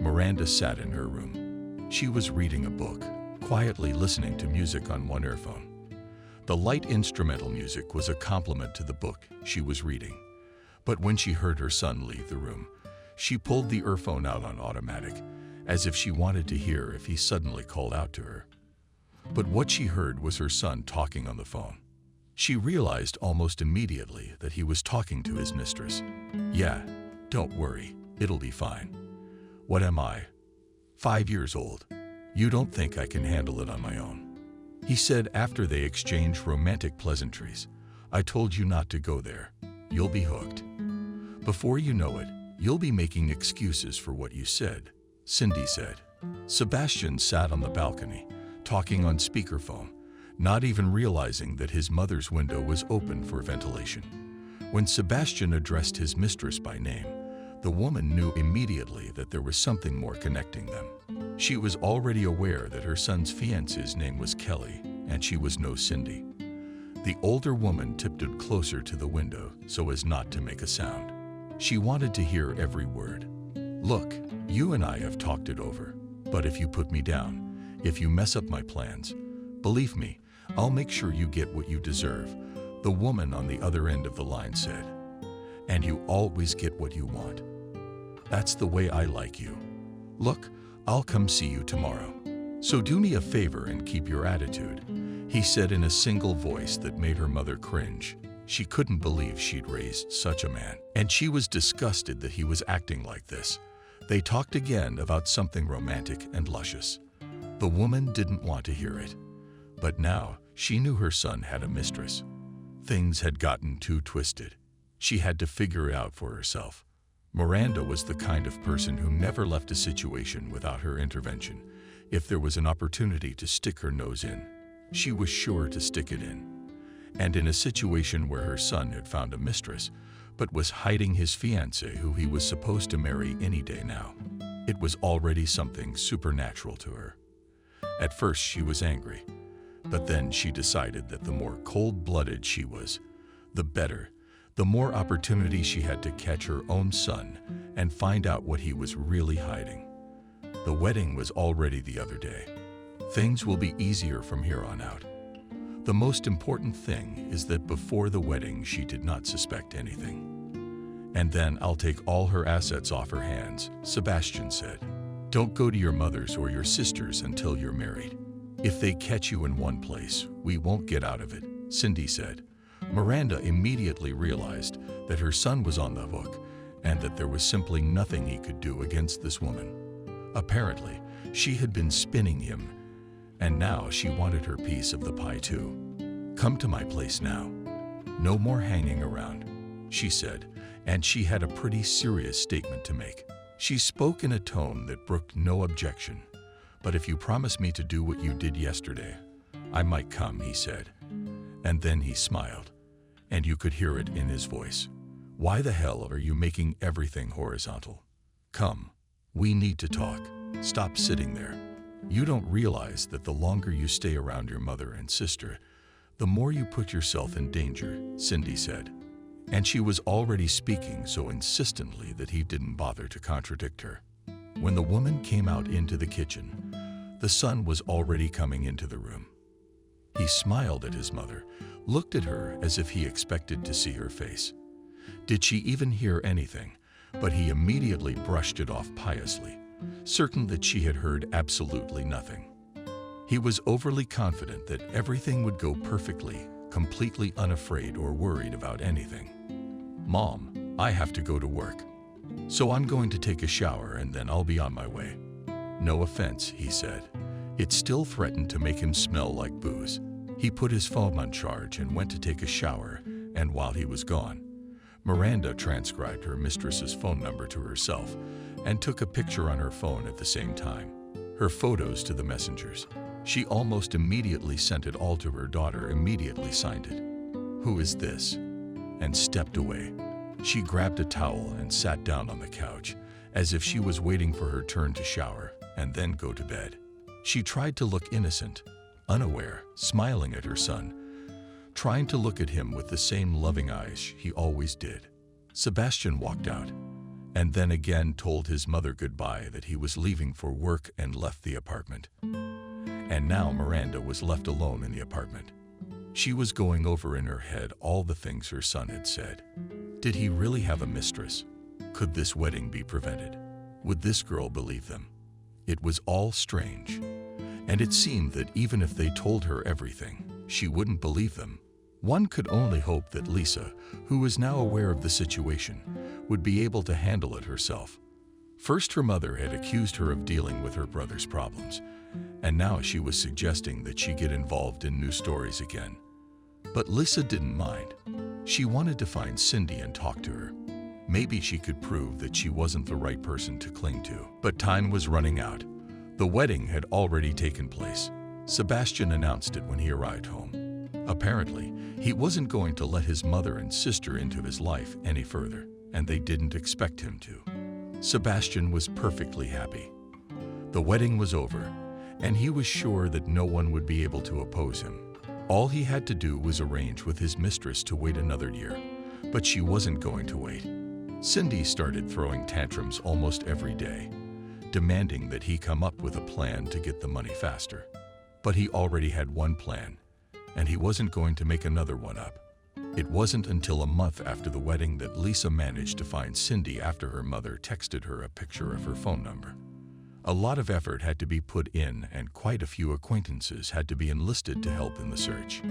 Miranda sat in her room. She was reading a book, quietly listening to music on one earphone. The light instrumental music was a compliment to the book she was reading. But when she heard her son leave the room, she pulled the earphone out on automatic, as if she wanted to hear if he suddenly called out to her. But what she heard was her son talking on the phone. She realized almost immediately that he was talking to his mistress. "Yeah, don't worry, it'll be fine. What am I? 5 years old. You don't think I can handle it on my own," he said after they exchanged romantic pleasantries. "I told you not to go there. You'll be hooked. Before you know it, you'll be making excuses for what you said," Cindy said. Sebastian sat on the balcony, talking on speakerphone, not even realizing that his mother's window was open for ventilation. When Sebastian addressed his mistress by name, the woman knew immediately that there was something more connecting them. She was already aware that her son's fiancé's name was Kelly, and she was no Cindy. The older woman tiptoed closer to the window so as not to make a sound. She wanted to hear every word. "Look, you and I have talked it over, but if you put me down, if you mess up my plans, believe me, I'll make sure you get what you deserve," the woman on the other end of the line said. "And you always get what you want. That's the way I like you. Look, I'll come see you tomorrow. So do me a favor and keep your attitude," he said in a single voice that made her mother cringe. She couldn't believe she'd raised such a man, and she was disgusted that he was acting like this. They talked again about something romantic and luscious. The woman didn't want to hear it, but now she knew her son had a mistress. Things had gotten too twisted. She had to figure it out for herself. Miranda was the kind of person who never left a situation without her intervention. If there was an opportunity to stick her nose in, she was sure to stick it in. And in a situation where her son had found a mistress, but was hiding his fiancée who he was supposed to marry any day now, it was already something supernatural to her. At first she was angry, but then she decided that the more cold-blooded she was, the better, the more opportunity she had to catch her own son and find out what he was really hiding. The wedding was already the other day. Things will be easier from here on out. The most important thing is that before the wedding she did not suspect anything. And then I'll take all her assets off her hands, Sebastian said. Don't go to your mother's or your sister's until you're married. If they catch you in one place, we won't get out of it, Cindy said. Miranda immediately realized that her son was on the hook and that there was simply nothing he could do against this woman. Apparently, she had been spinning him, and now she wanted her piece of the pie too. Come to my place now. No more hanging around, she said, and she had a pretty serious statement to make. She spoke in a tone that brooked no objection. But if you promise me to do what you did yesterday, I might come, he said. And then he smiled, and you could hear it in his voice. Why the hell are you making everything horizontal? Come, we need to talk. Stop sitting there. You don't realize that the longer you stay around your mother and sister, the more you put yourself in danger, Cindy said. And she was already speaking so insistently that he didn't bother to contradict her. When the woman came out into the kitchen, the son was already coming into the room. He smiled at his mother, looked at her as if he expected to see her face. Did she even hear anything? But he immediately brushed it off piously, certain that she had heard absolutely nothing. He was overly confident that everything would go perfectly, completely unafraid or worried about anything. Mom, I have to go to work. So I'm going to take a shower and then I'll be on my way. No offense, he said. It still threatened to make him smell like booze. He put his phone on charge and went to take a shower, and while he was gone, Miranda transcribed her mistress's phone number to herself and took a picture on her phone at the same time. Her photos to the messengers. She almost immediately sent it all to her daughter, immediately signed it. Who is this? And stepped away. She grabbed a towel and sat down on the couch, as if she was waiting for her turn to shower and then go to bed. She tried to look innocent, unaware, smiling at her son, trying to look at him with the same loving eyes he always did. Sebastian walked out, and then again told his mother goodbye, that he was leaving for work, and left the apartment. And now Miranda was left alone in the apartment. She was going over in her head all the things her son had said. Did he really have a mistress? Could this wedding be prevented? Would this girl believe them? It was all strange, and it seemed that even if they told her everything, she wouldn't believe them. One could only hope that Lisa, who was now aware of the situation, would be able to handle it herself. First, her mother had accused her of dealing with her brother's problems, and now she was suggesting that she get involved in new stories again. But Lisa didn't mind. She wanted to find Cindy and talk to her. Maybe she could prove that she wasn't the right person to cling to. But time was running out. The wedding had already taken place. Sebastian announced it when he arrived home. Apparently, he wasn't going to let his mother and sister into his life any further, and they didn't expect him to. Sebastian was perfectly happy. The wedding was over, and he was sure that no one would be able to oppose him. All he had to do was arrange with his mistress to wait another year, but she wasn't going to wait. Cindy started throwing tantrums almost every day, demanding that he come up with a plan to get the money faster. But he already had one plan, and he wasn't going to make another one up. It wasn't until a month after the wedding that Lisa managed to find Cindy after her mother texted her a picture of her phone number. A lot of effort had to be put in, and quite a few acquaintances had to be enlisted to help in the search.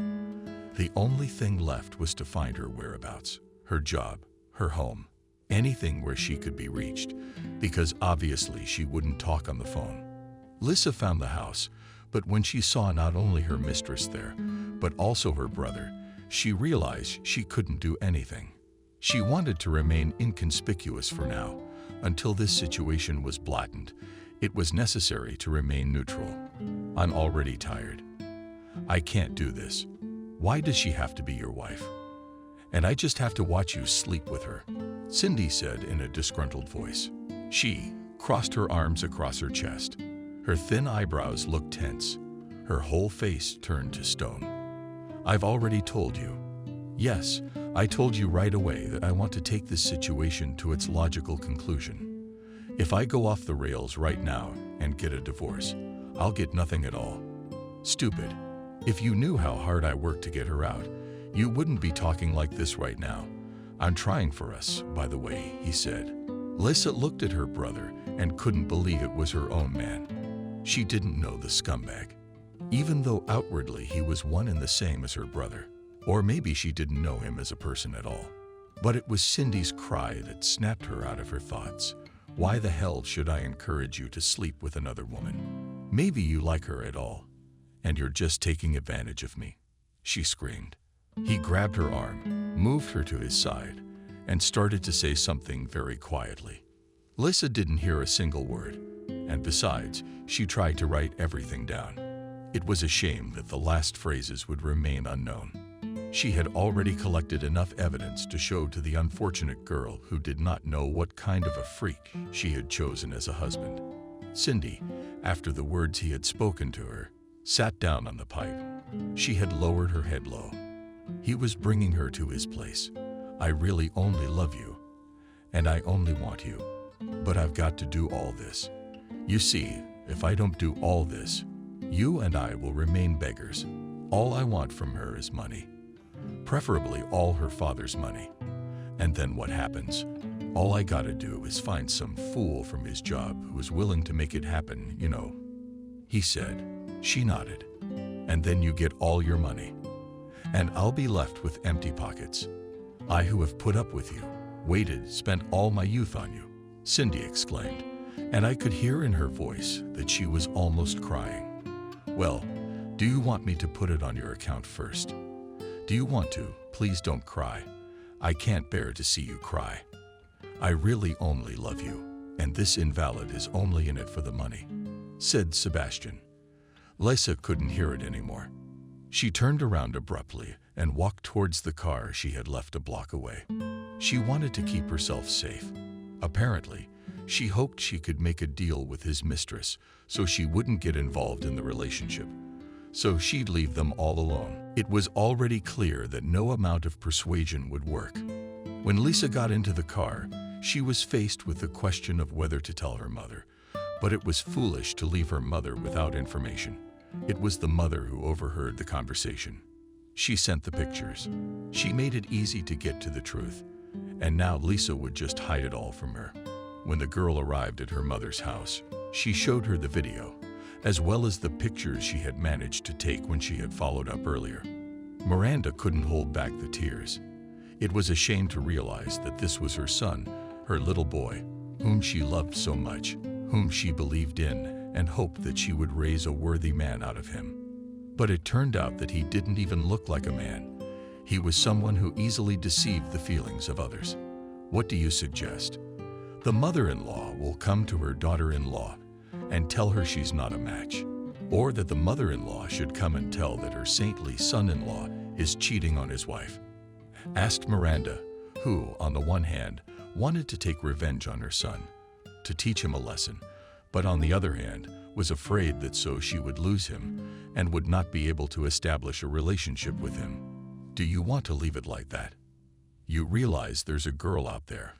The only thing left was to find her whereabouts, her job, her home, anything where she could be reached, because obviously she wouldn't talk on the phone. Lisa found the house, but when she saw not only her mistress there, but also her brother, She realized she couldn't do anything. She wanted to remain inconspicuous for now, until this situation was blatant. It was necessary to remain neutral. I'm already tired. I can't do this. Why does she have to be your wife? And I just have to watch you sleep with her, Cindy said in a disgruntled voice. She crossed her arms across her chest. Her thin eyebrows looked tense. Her whole face turned to stone. I've already told you. Yes, I told you right away that I want to take this situation to its logical conclusion. If I go off the rails right now and get a divorce, I'll get nothing at all. Stupid. If you knew how hard I worked to get her out, you wouldn't be talking like this right now. I'm trying for us, by the way, he said. Lisa looked at her brother and couldn't believe it was her own man. She didn't know the scumbag, even though outwardly he was one and the same as her brother. Or maybe she didn't know him as a person at all. But it was Cindy's cry that snapped her out of her thoughts. Why the hell should I encourage you to sleep with another woman? Maybe you like her at all, and you're just taking advantage of me, she screamed. He grabbed her arm, moved her to his side, and started to say something very quietly. Lisa didn't hear a single word, and besides, she tried to write everything down. It was a shame that the last phrases would remain unknown. She had already collected enough evidence to show to the unfortunate girl who did not know what kind of a freak she had chosen as a husband. Cindy, after the words he had spoken to her, sat down on the pipe. She had lowered her head low. He was bringing her to his place. I really only love you, and I only want you, but I've got to do all this. You see, if I don't do all this, you and I will remain beggars. All I want from her is money. Preferably all her father's money. And then what happens? All I gotta do is find some fool from his job who is willing to make it happen, you know. He said. She nodded. And then you get all your money. And I'll be left with empty pockets. I who have put up with you, waited, spent all my youth on you, Cindy exclaimed. And I could hear in her voice that she was almost crying. Well, do you want me to put it on your account first? Do you want to? Please don't cry. I can't bear to see you cry. I really only love you, and this invalid is only in it for the money, said Sebastian. Lisa couldn't hear it anymore. She turned around abruptly and walked towards the car she had left a block away. She wanted to keep herself safe. Apparently, she hoped she could make a deal with his mistress so she wouldn't get involved in the relationship. So she'd leave them all alone. It was already clear that no amount of persuasion would work. When Lisa got into the car, she was faced with the question of whether to tell her mother. But it was foolish to leave her mother without information. It was the mother who overheard the conversation. She sent the pictures. She made it easy to get to the truth. And now Lisa would just hide it all from her. When the girl arrived at her mother's house, she showed her the video, as well as the pictures she had managed to take when she had followed up earlier. Miranda couldn't hold back the tears. It was a shame to realize that this was her son, her little boy, whom she loved so much, whom she believed in and hoped that she would raise a worthy man out of him. But it turned out that he didn't even look like a man. He was someone who easily deceived the feelings of others. What do you suggest? The mother-in-law will come to her daughter-in-law and tell her she's not a match, or that the mother-in-law should come and tell that her saintly son-in-law is cheating on his wife, asked Miranda, who, on the one hand, wanted to take revenge on her son, to teach him a lesson, but on the other hand, was afraid that so she would lose him and would not be able to establish a relationship with him. Do you want to leave it like that? You realize there's a girl out there,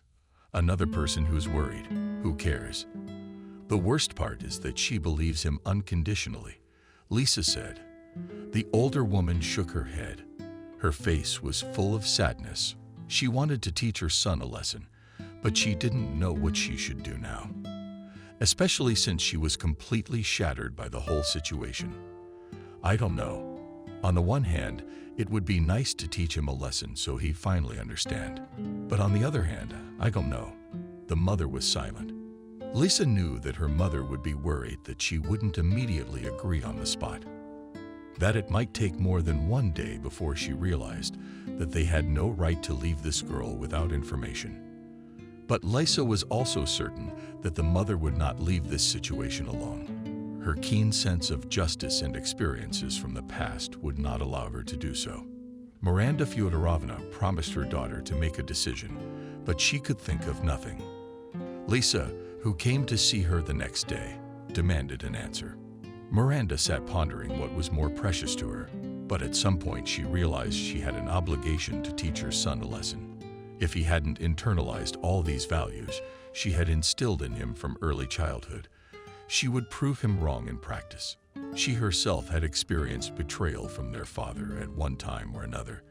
another person who's worried, who cares. The worst part is that she believes him unconditionally, Lisa said. The older woman shook her head. Her face was full of sadness. She wanted to teach her son a lesson, but she didn't know what she should do now, especially since she was completely shattered by the whole situation. I don't know. On the one hand, it would be nice to teach him a lesson so he'd finally understand. But on the other hand, I don't know. The mother was silent. Lisa knew that her mother would be worried that she wouldn't immediately agree on the spot. that it might take more than one day before she realized that they had no right to leave this girl without information. But Lisa was also certain that the mother would not leave this situation alone. Her keen sense of justice and experiences from the past would not allow her to do so. Miranda Fyodorovna promised her daughter to make a decision, but she could think of nothing. Lisa, who came to see her the next day, demanded an answer. Miranda sat pondering what was more precious to her, but at some point she realized she had an obligation to teach her son a lesson. If he hadn't internalized all these values she had instilled in him from early childhood, she would prove him wrong in practice. She herself had experienced betrayal from their father at one time or another,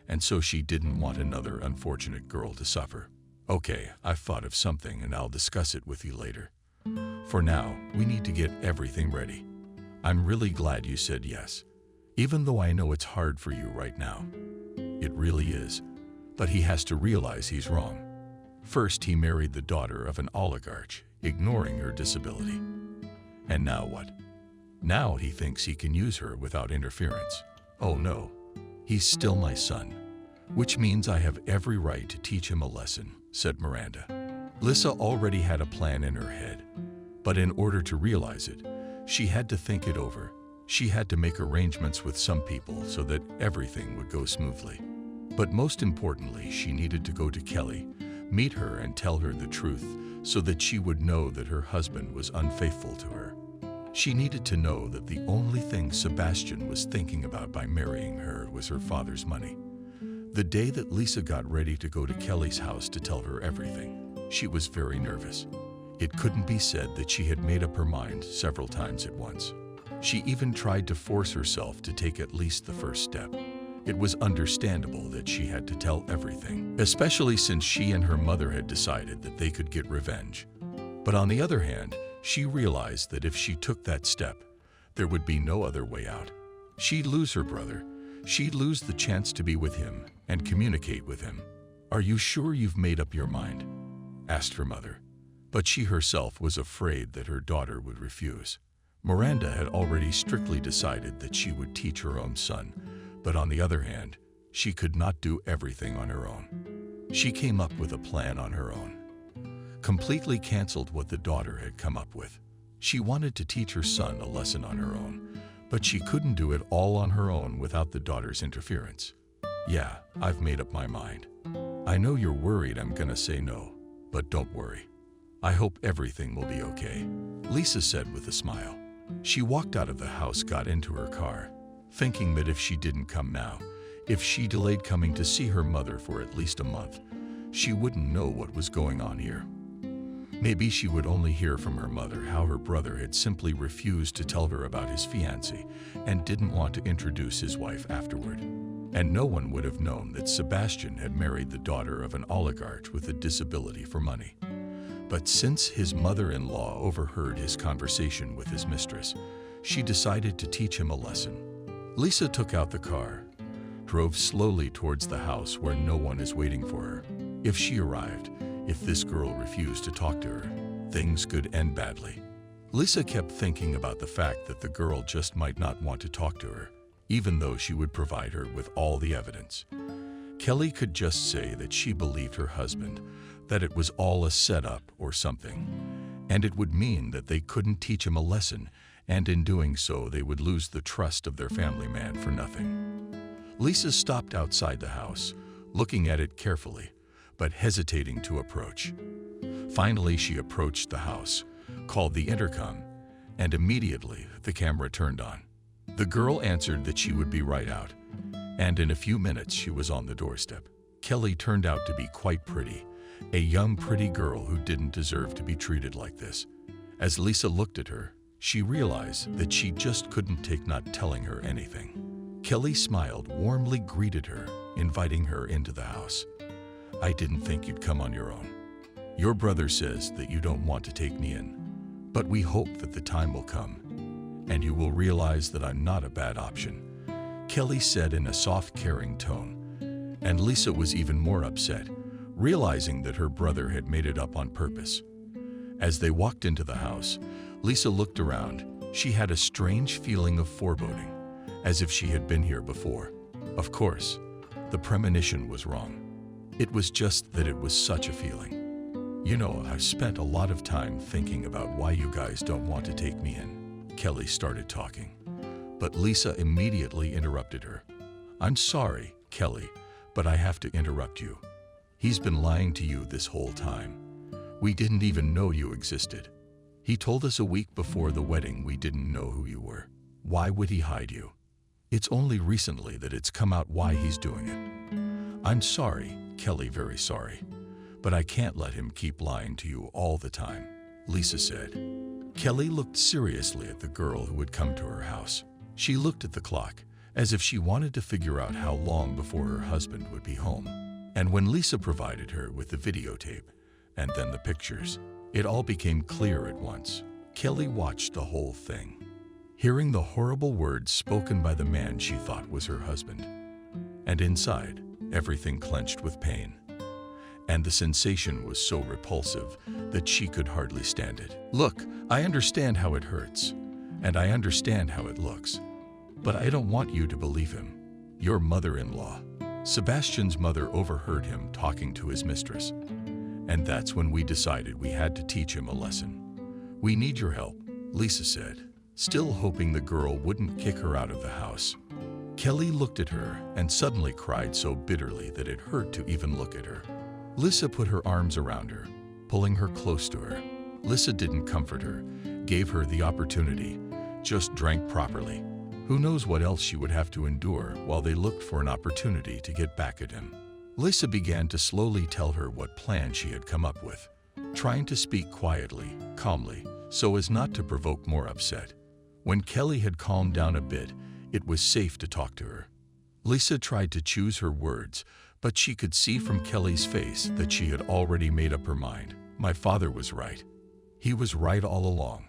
and so she didn't want another unfortunate girl to suffer. Okay, I've thought of something and I'll discuss it with you later. For now, we need to get everything ready. I'm really glad you said yes, even though I know it's hard for you right now. It really is, but he has to realize he's wrong. First, he married the daughter of an oligarch, ignoring her disability. And now what? Now he thinks he can use her without interference. Oh no, he's still my son, which means I have every right to teach him a lesson, said Miranda. Lisa already had a plan in her head, but in order to realize it, she had to think it over. She had to make arrangements with some people so that everything would go smoothly. But most importantly, she needed to go to Kelly, meet her and tell her the truth so that she would know that her husband was unfaithful to her. She needed to know that the only thing Sebastian was thinking about by marrying her was her father's money. The day that Lisa got ready to go to Kelly's house to tell her everything, she was very nervous. It couldn't be said that she had made up her mind several times at once. She even tried to force herself to take at least the first step. It was understandable that she had to tell everything, especially since she and her mother had decided that they could get revenge. But on the other hand, she realized that if she took that step, there would be no other way out. She'd lose her brother. She'd lose the chance to be with him and communicate with him. "Are you sure you've made up your mind?" asked her mother. But she herself was afraid that her daughter would refuse. Miranda had already strictly decided that she would teach her own son, but on the other hand, she could not do everything on her own. She came up with a plan on her own, completely canceled what the daughter had come up with. She wanted to teach her son a lesson on her own, but she couldn't do it all on her own without the daughter's interference. "Yeah, I've made up my mind. I know you're worried I'm gonna say no, but don't worry. I hope everything will be okay," Lisa said with a smile. She walked out of the house, got into her car, thinking that if she didn't come now, if she delayed coming to see her mother for at least a month, she wouldn't know what was going on here. Maybe she would only hear from her mother how her brother had simply refused to tell her about his fiancée and didn't want to introduce his wife afterward. And no one would have known that Sebastian had married the daughter of an oligarch with a disability for money. But since his mother-in-law overheard his conversation with his mistress, she decided to teach him a lesson. Lisa took out the car, drove slowly towards the house where no one is waiting for her. If she arrived, if this girl refused to talk to her, things could end badly. Lisa kept thinking about the fact that the girl just might not want to talk to her, even though she would provide her with all the evidence. Kelly could just say that she believed her husband, that it was all a setup or something, and it would mean that they couldn't teach him a lesson, and in doing so they would lose the trust of their family man for nothing. Lisa stopped outside the house, looking at it carefully, but hesitating to approach. Finally, she approached the house, called the intercom, and immediately the camera turned on. The girl answered that she would be right out, and in a few minutes she was on the doorstep. Kelly turned out to be quite pretty, a young pretty girl who didn't deserve to be treated like this. As Lisa looked at her, she realized that she just couldn't take not telling her anything. Kelly smiled, warmly greeted her, inviting her into the house. "I didn't think you'd come on your own. Your brother says that you don't want to take me in, but we hope that the time will come, and you will realize that I'm not a bad option," Kelly said in a soft, caring tone, and Lisa was even more upset, realizing that her brother had made it up on purpose. As they walked into the house, Lisa looked around. She had a strange feeling of foreboding, as if she had been here before. Of course, the premonition was wrong. It was just that it was such a feeling. You know, I've spent a lot of time thinking about why you guys don't want to take me in. Kelly started talking, but Lisa immediately interrupted her. I'm sorry, Kelly, but I have to interrupt you. He's been lying to you this whole time. We didn't even know you existed. He told us a week before the wedding we didn't know who you were. Why would he hide you? It's only recently that it's come out why he's doing it. I'm sorry, Kelly, very sorry, but I can't let him keep lying to you all the time, Lisa said. Kelly looked seriously at the girl who had come to her house. She looked at the clock, as if she wanted to figure out how long before her husband would be home. And when Lisa provided her with the videotape and then the pictures, it all became clear at once. Kelly watched the whole thing, hearing the horrible words spoken by the man she thought was her husband. And inside, everything clenched with pain. And the sensation was so repulsive that she could hardly stand it. Look, I understand how it hurts, and I understand how it looks, but I don't want you to believe him. Your mother-in-law. Sebastian's mother overheard him talking to his mistress, and that's when we decided we had to teach him a lesson. We need your help, Lisa said, still hoping the girl wouldn't kick her out of the house. Kelly looked at her and suddenly cried so bitterly that it hurt to even look at her. Lisa put her arms around her, pulling her close to her. Lisa didn't comfort her, gave her the opportunity, just drank properly. Who knows what else she would have to endure while they looked for an opportunity to get back at him. Lisa began to slowly tell her what plan she had come up with, trying to speak quietly, calmly, so as not to provoke more upset. When Kelly had calmed down a bit, it was safe to talk to her. Lisa tried to choose her words, but she could see from Kelly's face that she had already made up her mind. My father was right. He was right all along,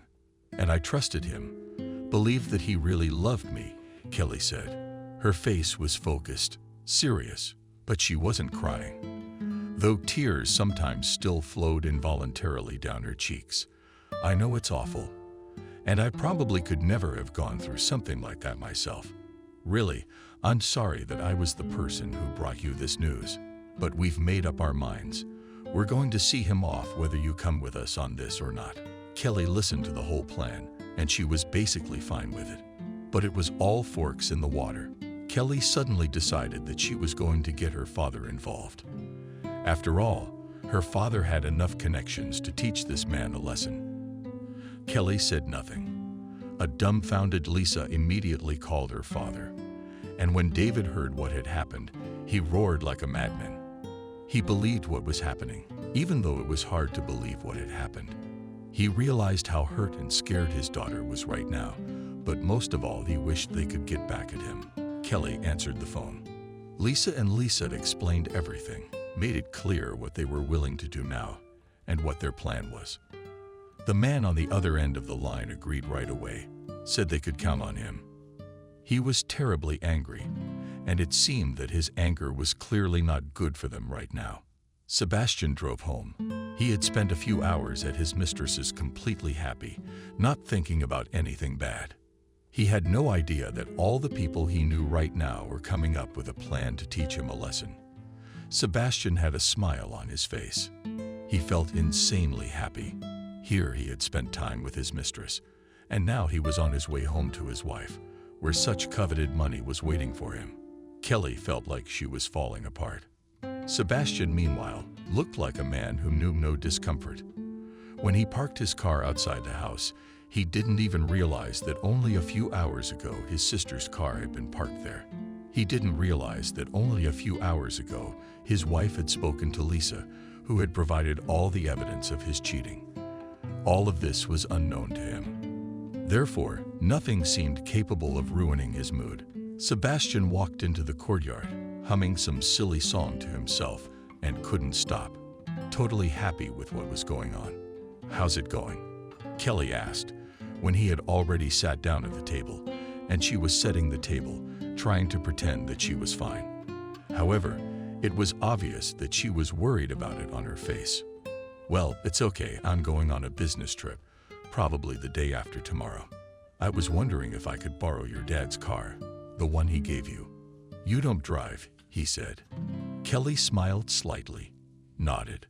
and I trusted him, believed that he really loved me, Kelly said. Her face was focused, serious, but she wasn't crying, though tears sometimes still flowed involuntarily down her cheeks. I know it's awful, and I probably could never have gone through something like that myself. Really, I'm sorry that I was the person who brought you this news, but we've made up our minds. We're going to see him off whether you come with us on this or not. Kelly listened to the whole plan, and she was basically fine with it. But it was all forks in the water. Kelly suddenly decided that she was going to get her father involved. After all, her father had enough connections to teach this man a lesson. Kelly said nothing. A dumbfounded Lisa immediately called her father, and when David heard what had happened, he roared like a madman. He believed what was happening, even though it was hard to believe what had happened. He realized how hurt and scared his daughter was right now, but most of all, he wished they could get back at him. Kelly answered the phone. Lisa and Lisa explained everything, made it clear what they were willing to do now, and what their plan was. The man on the other end of the line agreed right away, said they could count on him. He was terribly angry, and it seemed that his anger was clearly not good for them right now. Sebastian drove home. He had spent a few hours at his mistress's completely happy, not thinking about anything bad. He had no idea that all the people he knew right now were coming up with a plan to teach him a lesson. Sebastian had a smile on his face. He felt insanely happy. Here he had spent time with his mistress, and now he was on his way home to his wife, where such coveted money was waiting for him. Kelly felt like she was falling apart. Sebastian, meanwhile, looked like a man who knew no discomfort. When he parked his car outside the house, he didn't even realize that only a few hours ago his sister's car had been parked there. He didn't realize that only a few hours ago his wife had spoken to Lisa, who had provided all the evidence of his cheating. All of this was unknown to him. Therefore, nothing seemed capable of ruining his mood. Sebastian walked into the courtyard, humming some silly song to himself, and couldn't stop, totally happy with what was going on. "How's it going?" Kelly asked, when he had already sat down at the table, and she was setting the table, trying to pretend that she was fine. However, it was obvious that she was worried about it on her face. "Well, it's okay. I'm going on a business trip, probably the day after tomorrow. I was wondering if I could borrow your dad's car," The one he gave you. You don't drive, he said. Kelly smiled slightly, nodded.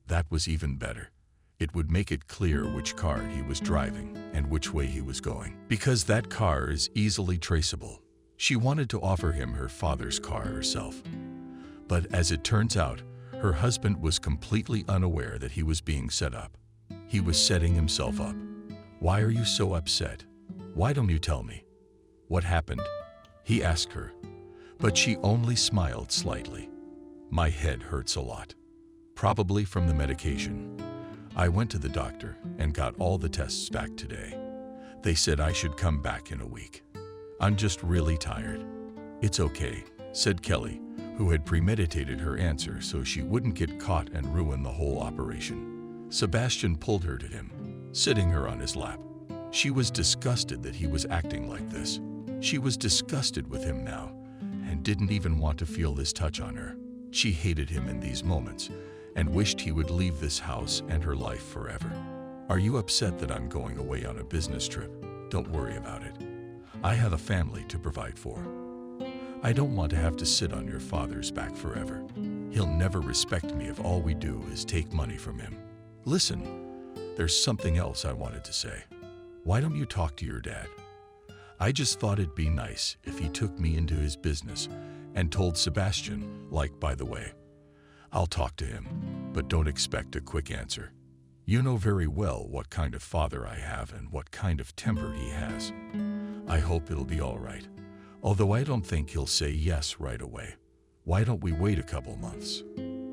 That was even better. It would make it clear which car he was driving and which way he was going, because that car is easily traceable. She wanted to offer him her father's car herself. But as it turns out, her husband was completely unaware that he was being set up. He was setting himself up. Why are you so upset? Why don't you tell me? What happened? He asked her, but she only smiled slightly. My head hurts a lot. Probably from the medication. I went to the doctor and got all the tests back today. They said I should come back in a week. I'm just really tired. It's okay, said Kelly, who had premeditated her answer so she wouldn't get caught and ruin the whole operation. Sebastian pulled her to him, sitting her on his lap. She was disgusted that he was acting like this. She was disgusted with him now and didn't even want to feel this touch on her. She hated him in these moments and wished he would leave this house and her life forever. Are you upset that I'm going away on a business trip? Don't worry about it. I have a family to provide for. I don't want to have to sit on your father's back forever. He'll never respect me if all we do is take money from him. Listen, there's something else I wanted to say. Why don't you talk to your dad? I just thought it'd be nice if he took me into his business and told Sebastian, like, by the way, I'll talk to him, but don't expect a quick answer. You know very well what kind of father I have and what kind of temper he has. I hope it'll be all right, although I don't think he'll say yes right away. Why don't we wait a couple months?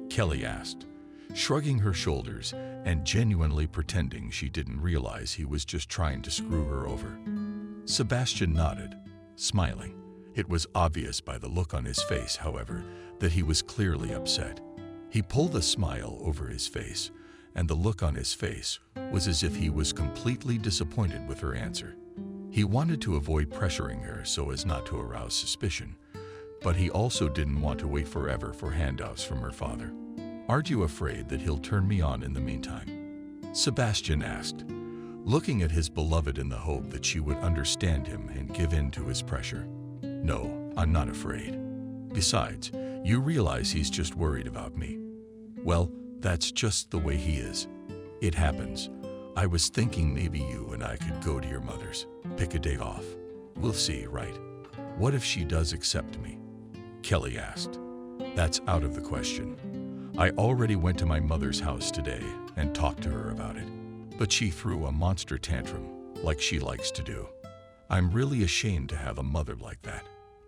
Kelly asked, shrugging her shoulders and genuinely pretending she didn't realize he was just trying to screw her over. Sebastian nodded, smiling. It was obvious by the look on his face, however, that he was clearly upset. He pulled a smile over his face, and the look on his face was as if he was completely disappointed with her answer. He wanted to avoid pressuring her so as not to arouse suspicion, but he also didn't want to wait forever for handouts from her father. Aren't you afraid that he'll turn me on in the meantime? Sebastian asked, looking at his beloved in the hope that she would understand him and give in to his pressure. No, I'm not afraid. Besides, you realize he's just worried about me. Well, that's just the way he is. It happens. I was thinking maybe you and I could go to your mother's, pick a day off. We'll see, right? What if she does accept me? Kelly asked. That's out of the question. I already went to my mother's house today and talked to her about it, but she threw a monster tantrum like she likes to do. I'm really ashamed to have a mother like that.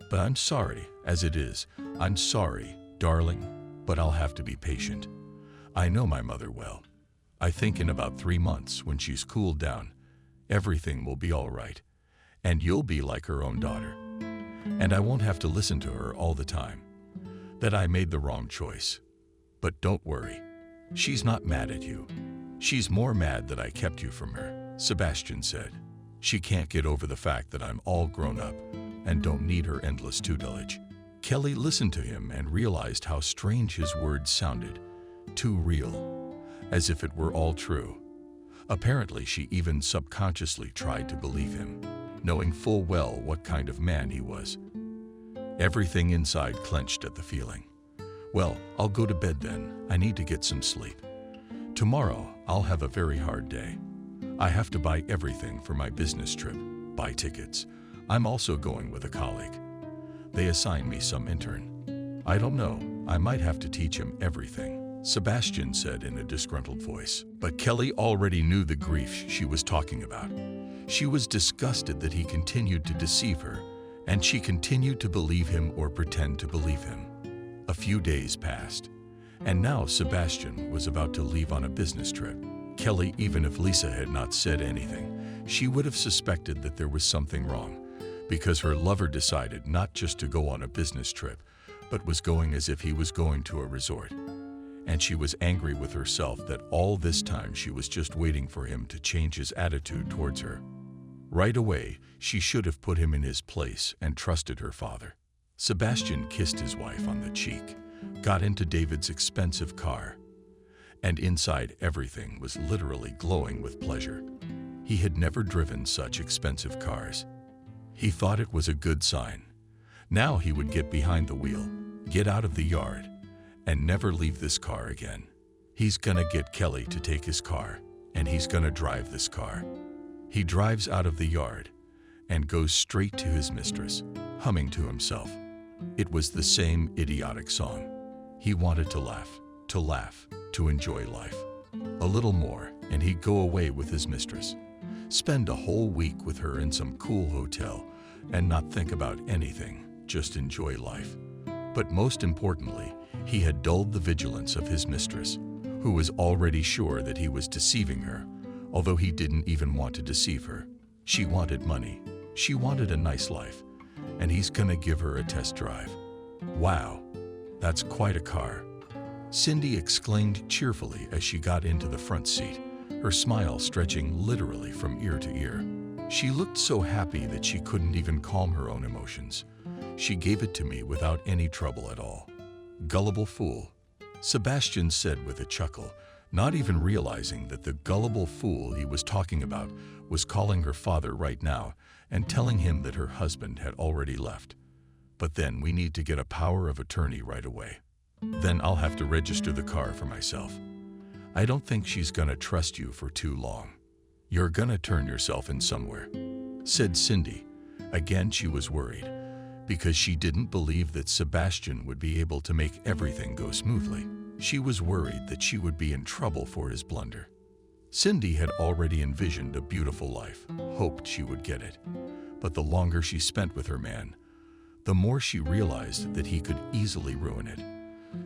But I'm sorry, as it is. I'm sorry, darling, but I'll have to be patient. I know my mother well. I think in about 3 months, when she's cooled down, everything will be all right, and you'll be like her own daughter. And I won't have to listen to her all the time, that I made the wrong choice. But don't worry, she's not mad at you. She's more mad that I kept you from her, Sebastian said. She can't get over the fact that I'm all grown up and don't need her endless tutelage. Kelly listened to him and realized how strange his words sounded. Too real, as if it were all true. Apparently, she even subconsciously tried to believe him, knowing full well what kind of man he was. Everything inside clenched at the feeling. Well, I'll go to bed then. I need to get some sleep. Tomorrow, I'll have a very hard day. I have to buy everything for my business trip, buy tickets. I'm also going with a colleague. They assigned me some intern. I don't know, I might have to teach him everything, Sebastian said in a disgruntled voice. But Kelly already knew the grief she was talking about. She was disgusted that he continued to deceive her, and she continued to believe him or pretend to believe him. A few days passed, and now Sebastian was about to leave on a business trip. Kelly, even if Lisa had not said anything, she would have suspected that there was something wrong, because her lover decided not just to go on a business trip, but was going as if he was going to a resort. And she was angry with herself that all this time she was just waiting for him to change his attitude towards her. Right away, she should have put him in his place and trusted her father. Sebastian kissed his wife on the cheek, got into David's expensive car, and inside everything was literally glowing with pleasure. He had never driven such expensive cars. He thought it was a good sign, Now he would get behind the wheel, get out of the yard, and never leave this car again. He's gonna get Kelly to take his car, and he's gonna drive this car. He drives out of the yard and goes straight to his mistress, humming to himself. It was the same idiotic song. He wanted to laugh, to enjoy life. A little more, and he'd go away with his mistress, spend a whole week with her in some cool hotel, and not think about anything, just enjoy life. But most importantly, he had dulled the vigilance of his mistress, who was already sure that he was deceiving her, although he didn't even want to deceive her. She wanted money, she wanted a nice life, and he's gonna give her a test drive. Wow, that's quite a car. Cindy exclaimed cheerfully as she got into the front seat, her smile stretching literally from ear to ear. She looked so happy that she couldn't even calm her own emotions. She gave it to me without any trouble at all. Gullible fool, Sebastian said with a chuckle, not even realizing that the gullible fool he was talking about was calling her father right now and telling him that her husband had already left. But then we need to get a power of attorney right away. Then I'll have to register the car for myself. I don't think she's gonna trust you for too long. You're gonna turn yourself in somewhere, said Cindy. Again, she was worried, because she didn't believe that Sebastian would be able to make everything go smoothly. She was worried that she would be in trouble for his blunder. Cindy had already envisioned a beautiful life, hoped she would get it. But the longer she spent with her man, the more she realized that he could easily ruin it.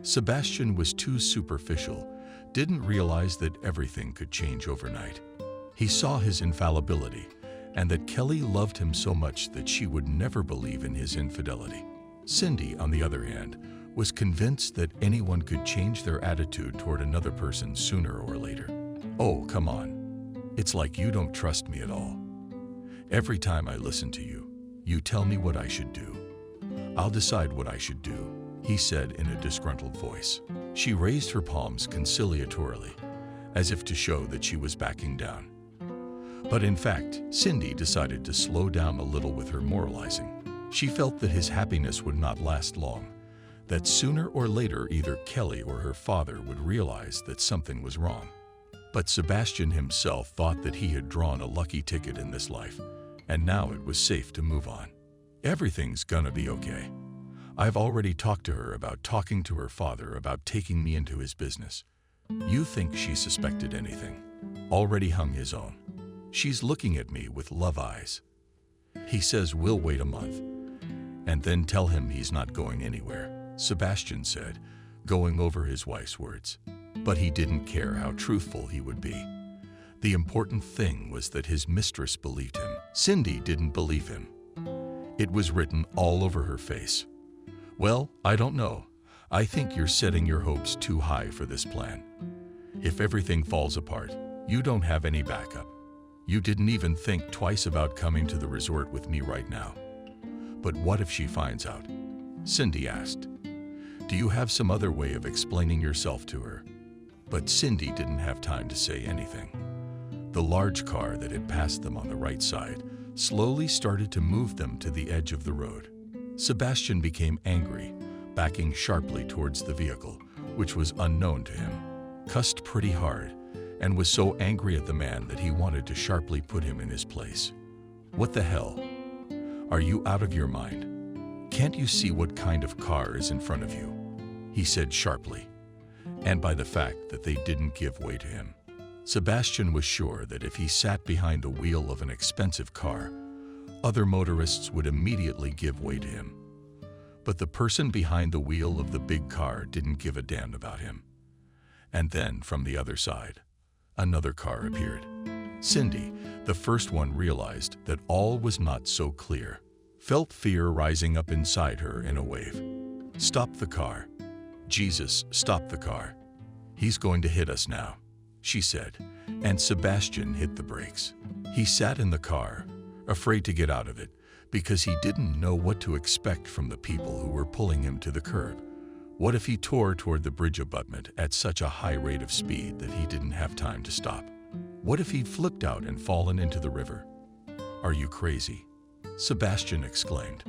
Sebastian was too superficial, didn't realize that everything could change overnight. He saw his infallibility, and that Kelly loved him so much that she would never believe in his infidelity. Cindy, on the other hand, was convinced that anyone could change their attitude toward another person sooner or later. Oh, come on. It's like you don't trust me at all. Every time I listen to you, you tell me what I should do. I'll decide what I should do, he said in a disgruntled voice. She raised her palms conciliatorily, as if to show that she was backing down. But in fact, Cindy decided to slow down a little with her moralizing. She felt that his happiness would not last long, that sooner or later either Kelly or her father would realize that something was wrong. But Sebastian himself thought that he had drawn a lucky ticket in this life, and now it was safe to move on. Everything's gonna be okay. I've already talked to her about talking to her father about taking me into his business. You think she suspected anything? Already hung his own. She's looking at me with love eyes. He says we'll wait a month, and then tell him he's not going anywhere, Sebastian said, going over his wife's words. But he didn't care how truthful he would be. The important thing was that his mistress believed him. Cindy didn't believe him. It was written all over her face. Well, I don't know. I think you're setting your hopes too high for this plan. If everything falls apart, you don't have any backup. You didn't even think twice about coming to the resort with me right now. But what if she finds out? Cindy asked. Do you have some other way of explaining yourself to her? But Cindy didn't have time to say anything. The large car that had passed them on the right side slowly started to move them to the edge of the road. Sebastian became angry, backing sharply towards the vehicle, which was unknown to him, cussed pretty hard, and was so angry at the man that he wanted to sharply put him in his place. What the hell? Are you out of your mind? Can't you see what kind of car is in front of you? He said sharply, and by the fact that they didn't give way to him. Sebastian was sure that if he sat behind the wheel of an expensive car, other motorists would immediately give way to him. But the person behind the wheel of the big car didn't give a damn about him. And then, from the other side, another car appeared. Cindy, the first one, realized that all was not so clear, felt fear rising up inside her in a wave. Stop the car. Jesus, stop the car. He's going to hit us now, she said, and Sebastian hit the brakes. He sat in the car, afraid to get out of it, because he didn't know what to expect from the people who were pulling him to the curb. What if he tore toward the bridge abutment at such a high rate of speed that he didn't have time to stop? What if he'd flipped out and fallen into the river? Are you crazy? Sebastian exclaimed,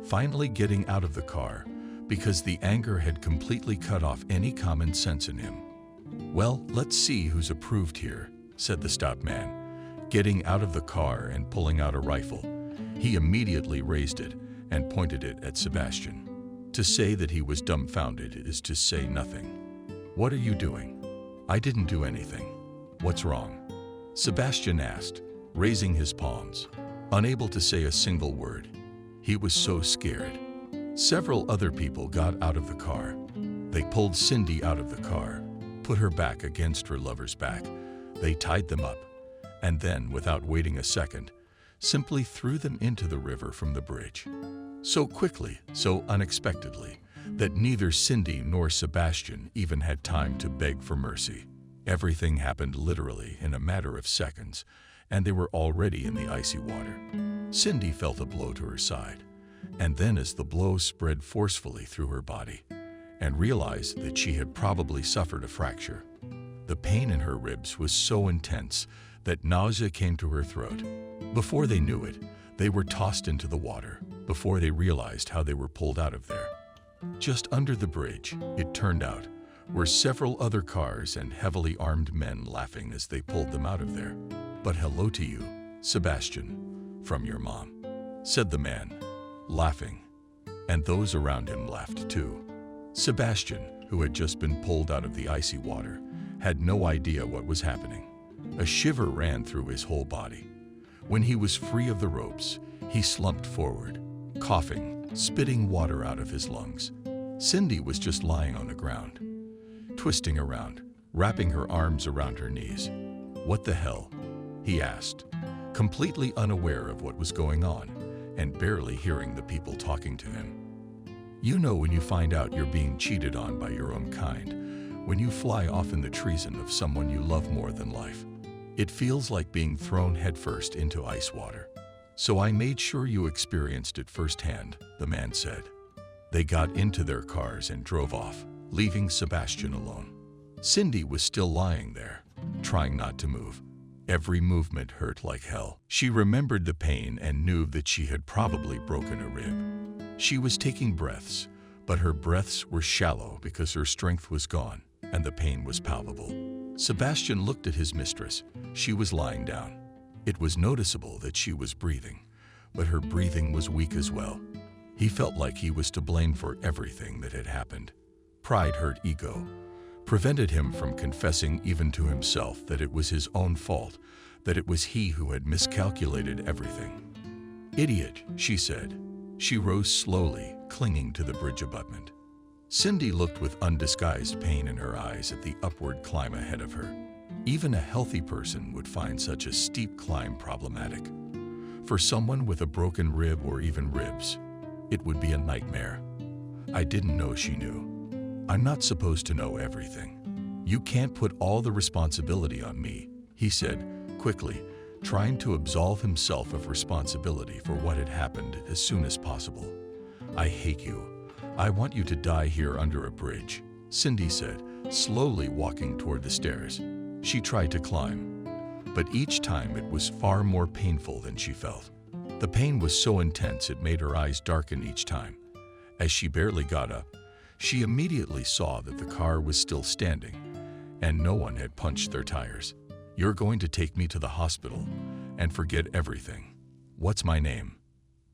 finally getting out of the car because the anger had completely cut off any common sense in him. "Well, let's see who's approved here," said the stout man, getting out of the car and pulling out a rifle. He immediately raised it and pointed it at Sebastian. To say that he was dumbfounded is to say nothing. "What are you doing?" "I didn't do anything." "What's wrong?" Sebastian asked, raising his palms, unable to say a single word. He was so scared. Several other people got out of the car. They pulled Cindy out of the car, put her back against her lover's back. They tied them up, and then, without waiting a second, simply threw them into the river from the bridge. So quickly, so unexpectedly, that neither Cindy nor Sebastian even had time to beg for mercy. Everything happened literally in a matter of seconds, and they were already in the icy water. Cindy felt a blow to her side, and then as the blow spread forcefully through her body, and realized that she had probably suffered a fracture. The pain in her ribs was so intense that nausea came to her throat. Before they knew it, they were tossed into the water, before they realized how they were pulled out of there. Just under the bridge, it turned out, were several other cars and heavily armed men laughing as they pulled them out of there. "But hello to you, Sebastian, from your mom," said the man, laughing, and those around him laughed too. Sebastian, who had just been pulled out of the icy water, had no idea what was happening. A shiver ran through his whole body. When he was free of the ropes, he slumped forward, coughing, spitting water out of his lungs. Cindy was just lying on the ground, twisting around, wrapping her arms around her knees. "What the hell?" he asked, completely unaware of what was going on and barely hearing the people talking to him. You know when you find out you're being cheated on by your own kind, when you fly off in the treason of someone you love more than life. It feels like being thrown headfirst into ice water. "So I made sure you experienced it firsthand," the man said. They got into their cars and drove off, leaving Sebastian alone. Cindy was still lying there, trying not to move. Every movement hurt like hell. She remembered the pain and knew that she had probably broken a rib. She was taking breaths, but her breaths were shallow because her strength was gone and the pain was palpable. Sebastian looked at his mistress. She was lying down. It was noticeable that she was breathing, but her breathing was weak as well. He felt like he was to blame for everything that had happened. Pride hurt ego, prevented him from confessing even to himself that it was his own fault, that it was he who had miscalculated everything. "Idiot," she said. She rose slowly, clinging to the bridge abutment. Cindy looked with undisguised pain in her eyes at the upward climb ahead of her. Even a healthy person would find such a steep climb problematic. For someone with a broken rib or even ribs, it would be a nightmare. I didn't know she knew. I'm not supposed to know everything. You can't put all the responsibility on me, he said, quickly, trying to absolve himself of responsibility for what had happened as soon as possible. I hate you. I want you to die here under a bridge, Cindy said, slowly walking toward the stairs. She tried to climb, but each time it was far more painful than she felt. The pain was so intense it made her eyes darken each time. As she barely got up, she immediately saw that the car was still standing, and no one had punched their tires. You're going to take me to the hospital and forget everything. What's my name?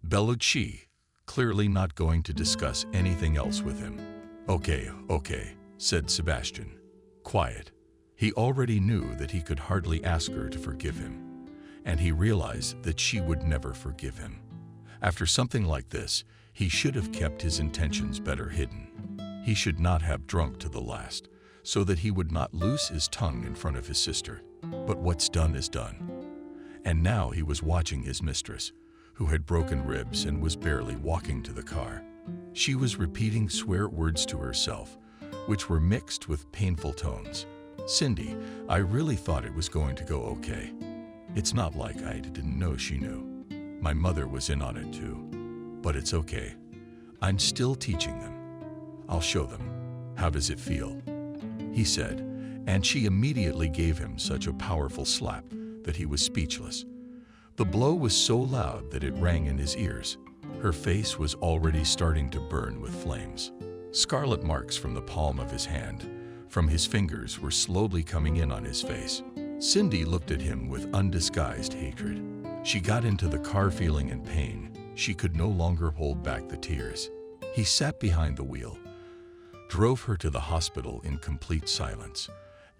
Bellowed she, clearly not going to discuss anything else with him. Okay, said Sebastian. Quiet. He already knew that he could hardly ask her to forgive him, and he realized that she would never forgive him. After something like this, he should have kept his intentions better hidden. He should not have drunk to the last, so that he would not loose his tongue in front of his sister. But what's done is done. And now he was watching his mistress, who had broken ribs and was barely walking to the car. She was repeating swear words to herself, which were mixed with painful tones. Cindy, I really thought it was going to go okay. It's not like I didn't know she knew. My mother was in on it too. But it's okay. I'm still teaching them. I'll show them. How does it feel? He said, and she immediately gave him such a powerful slap that he was speechless. The blow was so loud that it rang in his ears. Her face was already starting to burn with flames. Scarlet marks from the palm of his hand, from his fingers, were slowly coming in on his face. Cindy looked at him with undisguised hatred. She got into the car feeling in pain. She could no longer hold back the tears. He sat behind the wheel, drove her to the hospital in complete silence,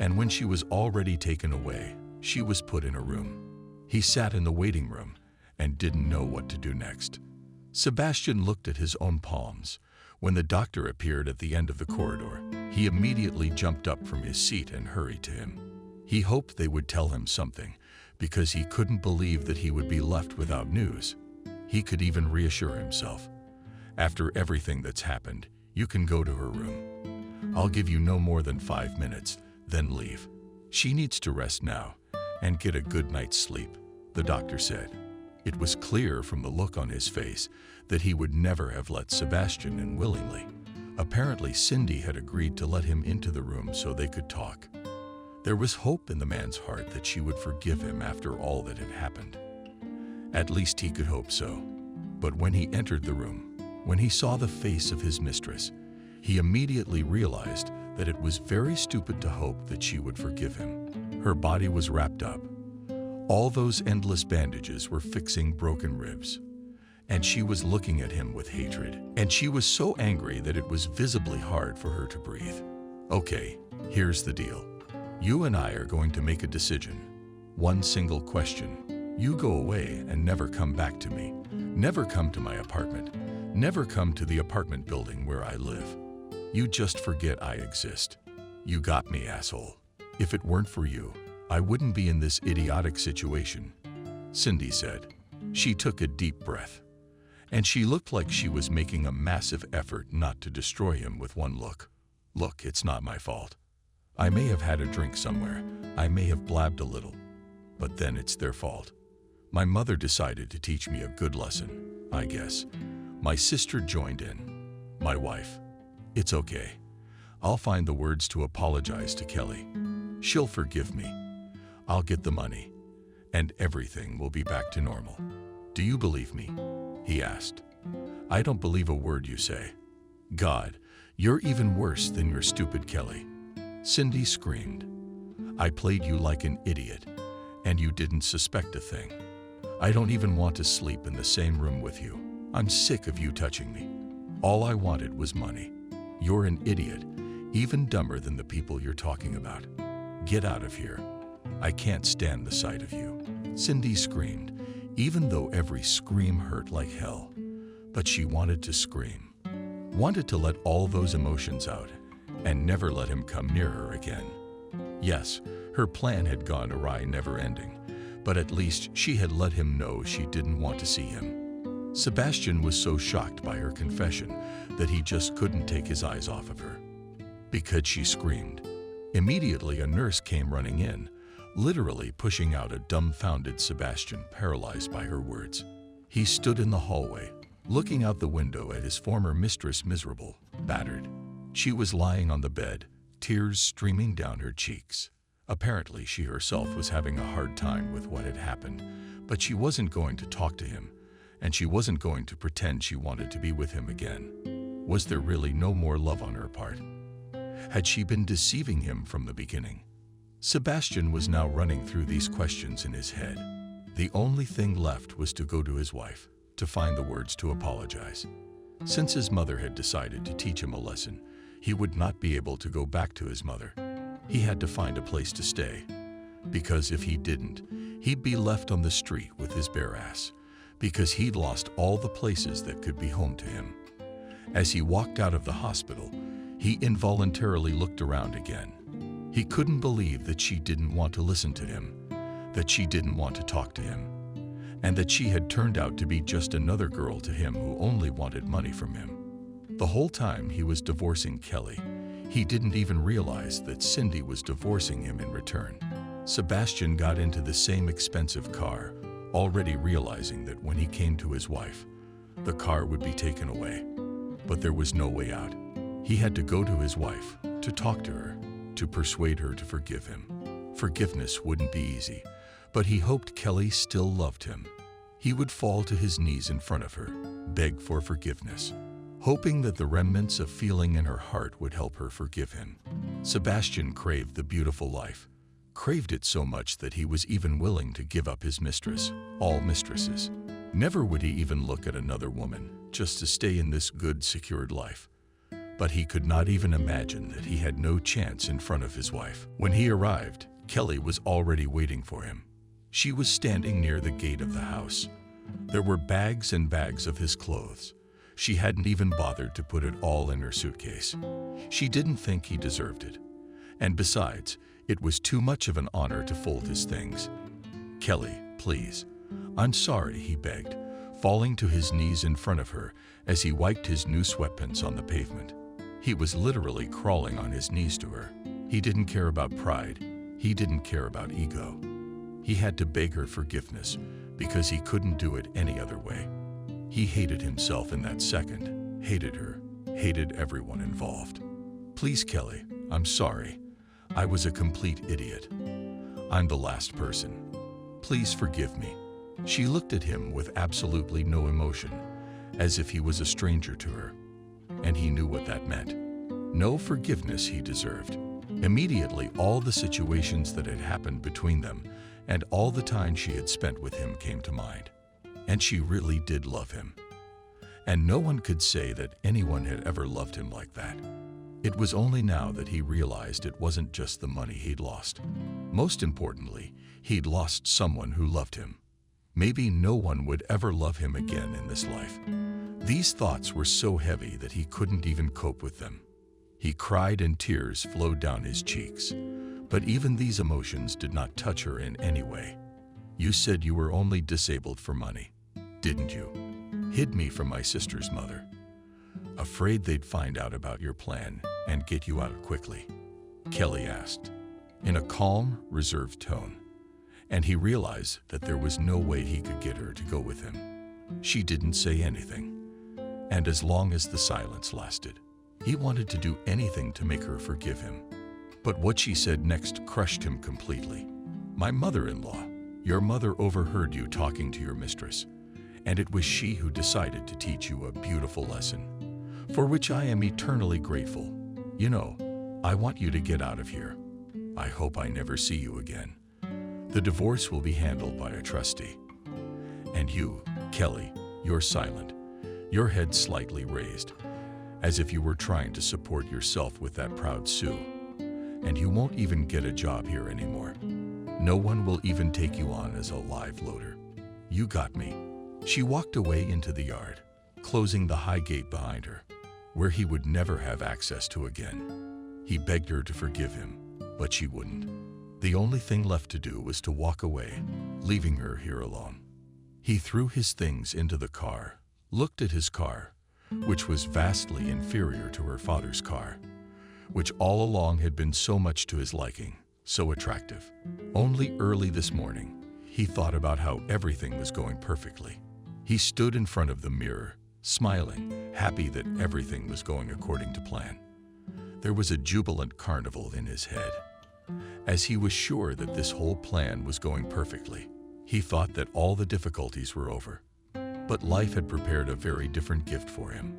and when she was already taken away, she was put in a room. He sat in the waiting room and didn't know what to do next. Sebastian looked at his own palms. When the doctor appeared at the end of the corridor, he immediately jumped up from his seat and hurried to him. He hoped they would tell him something, because he couldn't believe that he would be left without news. He could even reassure himself. After everything that's happened, you can go to her room. I'll give you no more than 5 minutes, then leave. She needs to rest now and get a good night's sleep, the doctor said. It was clear from the look on his face that he would never have let Sebastian in willingly. Apparently, Cindy had agreed to let him into the room so they could talk. There was hope in the man's heart that she would forgive him after all that had happened. At least he could hope so. But when he entered the room, when he saw the face of his mistress, he immediately realized that it was very stupid to hope that she would forgive him. Her body was wrapped up. All those endless bandages were fixing broken ribs. And she was looking at him with hatred. And she was so angry that it was visibly hard for her to breathe. Okay, here's the deal. You and I are going to make a decision. One single question. You go away and never come back to me. Never come to my apartment. Never come to the apartment building where I live. You just forget I exist. You got me, asshole. If it weren't for you, I wouldn't be in this idiotic situation, Cindy said. She took a deep breath, and she looked like she was making a massive effort not to destroy him with one look. Look, it's not my fault. I may have had a drink somewhere. I may have blabbed a little. But then it's their fault. My mother decided to teach me a good lesson, I guess. My sister joined in. My wife. It's okay. I'll find the words to apologize to Kelly. She'll forgive me. I'll get the money, and everything will be back to normal. Do you believe me? He asked. I don't believe a word you say. God, you're even worse than your stupid Kelly. Cindy screamed. I played you like an idiot, and you didn't suspect a thing. I don't even want to sleep in the same room with you. I'm sick of you touching me. All I wanted was money. You're an idiot, even dumber than the people you're talking about. Get out of here. I can't stand the sight of you. Cindy screamed, even though every scream hurt like hell. But she wanted to scream, wanted to let all those emotions out, and never let him come near her again. Yes, her plan had gone awry, never ending, but at least she had let him know she didn't want to see him. Sebastian was so shocked by her confession that he just couldn't take his eyes off of her. Because she screamed. Immediately, a nurse came running in, literally pushing out a dumbfounded Sebastian, paralyzed by her words. He stood in the hallway, looking out the window at his former mistress, miserable, battered. She was lying on the bed, tears streaming down her cheeks. Apparently, she herself was having a hard time with what had happened, but she wasn't going to talk to him, and she wasn't going to pretend she wanted to be with him again. Was there really no more love on her part? Had she been deceiving him from the beginning? Sebastian was now running through these questions in his head. The only thing left was to go to his wife, to find the words to apologize. Since his mother had decided to teach him a lesson, he would not be able to go back to his mother. He had to find a place to stay, because if he didn't, he'd be left on the street with his bare ass, because he'd lost all the places that could be home to him. As he walked out of the hospital, he involuntarily looked around again. He couldn't believe that she didn't want to listen to him, that she didn't want to talk to him, and that she had turned out to be just another girl to him who only wanted money from him. The whole time he was divorcing Kelly, he didn't even realize that Cindy was divorcing him in return. Sebastian got into the same expensive car, already realizing that when he came to his wife, the car would be taken away. But there was no way out. He had to go to his wife, to talk to her, to persuade her to forgive him. Forgiveness wouldn't be easy, But he hoped Kelly still loved him. He would fall to his knees in front of her, beg for forgiveness, hoping that the remnants of feeling in her heart would help her forgive him. Sebastian craved the beautiful life, craved it so much that he was even willing to give up his mistress, all mistresses. Never would he even look at another woman, just to stay in this good, secured life. But he could not even imagine that he had no chance in front of his wife. When he arrived, Kelly was already waiting for him. She was standing near the gate of the house. There were bags and bags of his clothes. She hadn't even bothered to put it all in her suitcase. She didn't think he deserved it. And besides, it was too much of an honor to fold his things. "Kelly, please. I'm sorry," he begged, falling to his knees in front of her as he wiped his new sweatpants on the pavement. He was literally crawling on his knees to her. He didn't care about pride. He didn't care about ego. He had to beg her forgiveness because he couldn't do it any other way. He hated himself in that second, hated her, hated everyone involved. "Please, Kelly, I'm sorry. I was a complete idiot. I'm the last person. Please forgive me." She looked at him with absolutely no emotion, as if he was a stranger to her. And he knew what that meant. No forgiveness he deserved. Immediately, all the situations that had happened between them and all the time she had spent with him came to mind. And she really did love him. And no one could say that anyone had ever loved him like that. It was only now that he realized it wasn't just the money he'd lost. Most importantly, he'd lost someone who loved him. Maybe no one would ever love him again in this life. These thoughts were so heavy that he couldn't even cope with them. He cried and tears flowed down his cheeks. But even these emotions did not touch her in any way. "You said you were only disabled for money, didn't you? Hid me from my sister's mother. Afraid they'd find out about your plan and get you out quickly?" Kelly asked, in a calm, reserved tone. And he realized that there was no way he could get her to go with him. She didn't say anything. And as long as the silence lasted, he wanted to do anything to make her forgive him. But what she said next crushed him completely. "My mother-in-law, your mother overheard you talking to your mistress, and it was she who decided to teach you a beautiful lesson, for which I am eternally grateful. You know, I want you to get out of here. I hope I never see you again. The divorce will be handled by a trustee." And you, Kelly, you're silent, your head slightly raised, as if you were trying to support yourself with that proud Sue. And you won't even get a job here anymore. No one will even take you on as a live loader. You got me. She walked away into the yard, closing the high gate behind her, where he would never have access to again. He begged her to forgive him, but she wouldn't. The only thing left to do was to walk away, leaving her here alone. He threw his things into the car, looked at his car, which was vastly inferior to her father's car, which all along had been so much to his liking, so attractive. Only early this morning, he thought about how everything was going perfectly. He stood in front of the mirror, smiling, happy that everything was going according to plan. There was a jubilant carnival in his head. As he was sure that this whole plan was going perfectly, he thought that all the difficulties were over. But life had prepared a very different gift for him.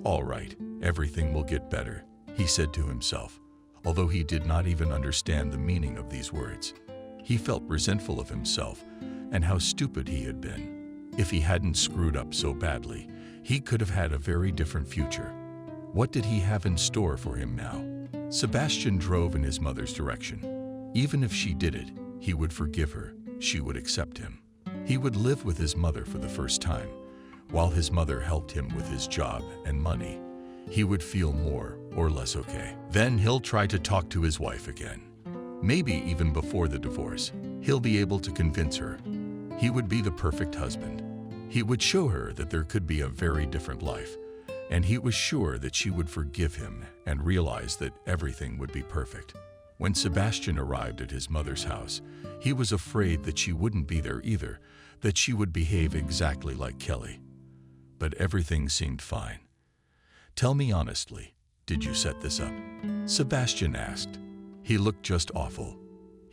"All right, everything will get better," he said to himself, although he did not even understand the meaning of these words. He felt resentful of himself and how stupid he had been. If he hadn't screwed up so badly, he could have had a very different future. What did he have in store for him now? Sebastian drove in his mother's direction. Even if she did it, he would forgive her. She would accept him. He would live with his mother for the first time. While his mother helped him with his job and money, he would feel more or less okay. Then he'll try to talk to his wife again. Maybe even before the divorce, he'll be able to convince her. He would be the perfect husband. He would show her that there could be a very different life, and he was sure that she would forgive him and realize that everything would be perfect. When Sebastian arrived at his mother's house, he was afraid that she wouldn't be there either, that she would behave exactly like Kelly. But everything seemed fine. "Tell me honestly, did you set this up?" Sebastian asked. He looked just awful.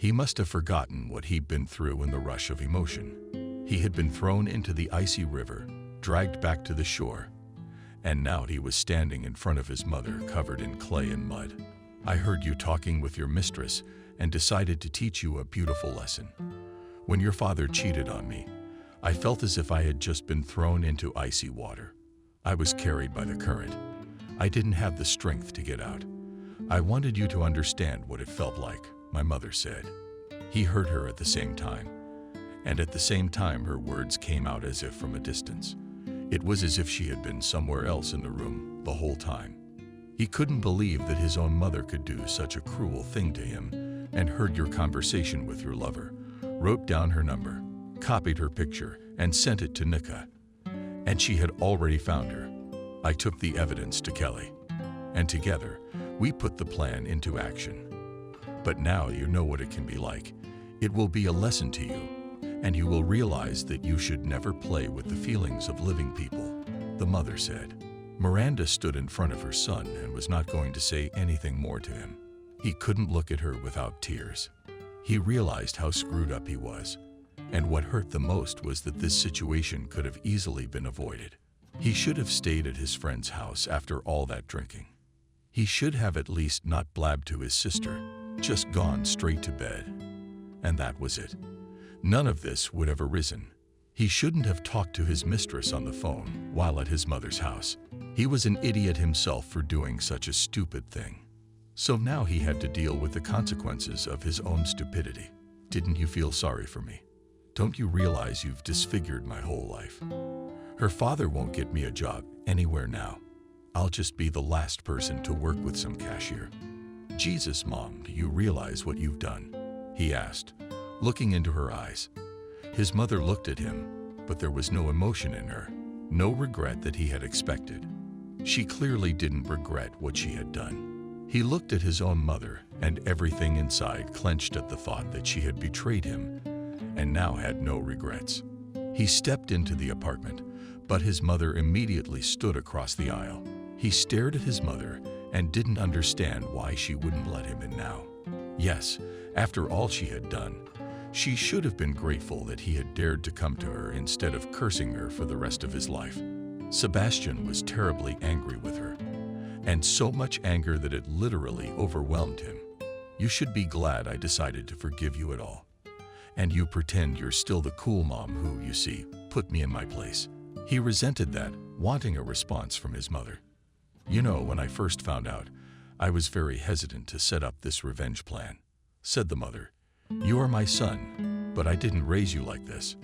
He must have forgotten what he'd been through in the rush of emotion. He had been thrown into the icy river, dragged back to the shore, and now he was standing in front of his mother covered in clay and mud. "I heard you talking with your mistress and decided to teach you a beautiful lesson. When your father cheated on me, I felt as if I had just been thrown into icy water. I was carried by the current. I didn't have the strength to get out. I wanted you to understand what it felt like," my mother said. He heard her at the same time, and at the same time her words came out as if from a distance. It was as if she had been somewhere else in the room the whole time. He couldn't believe that his own mother could do such a cruel thing to him, and heard your conversation with your lover, wrote down her number, copied her picture, and sent it to Nika. And she had already found her. I took the evidence to Kelly, and together we put the plan into action. But now you know what it can be like. It will be a lesson to you, and you will realize that you should never play with the feelings of living people," the mother said. Miranda stood in front of her son and was not going to say anything more to him. He couldn't look at her without tears. He realized how screwed up he was, and what hurt the most was that this situation could have easily been avoided. He should have stayed at his friend's house after all that drinking. He should have at least not blabbed to his sister, just gone straight to bed. And that was it. None of this would have arisen. He shouldn't have talked to his mistress on the phone while at his mother's house. He was an idiot himself for doing such a stupid thing. So now he had to deal with the consequences of his own stupidity. "Didn't you feel sorry for me? Don't you realize you've disfigured my whole life? Her father won't get me a job anywhere now. I'll just be the last person to work with some cashier." "Jesus, Mom, do you realize what you've done?" he asked, looking into her eyes. His mother looked at him, but there was no emotion in her, no regret that he had expected. She clearly didn't regret what she had done. He looked at his own mother, and everything inside clenched at the thought that she had betrayed him and now had no regrets. He stepped into the apartment, but his mother immediately stood across the aisle. He stared at his mother and didn't understand why she wouldn't let him in now. Yes, after all she had done, she should have been grateful that he had dared to come to her instead of cursing her for the rest of his life. Sebastian was terribly angry with her, and so much anger that it literally overwhelmed him. "You should be glad I decided to forgive you at all. And you pretend you're still the cool mom who, you see, put me in my place." He resented that, wanting a response from his mother. "You know, when I first found out, I was very hesitant to set up this revenge plan," said the mother. "You are my son, but I didn't raise you like this.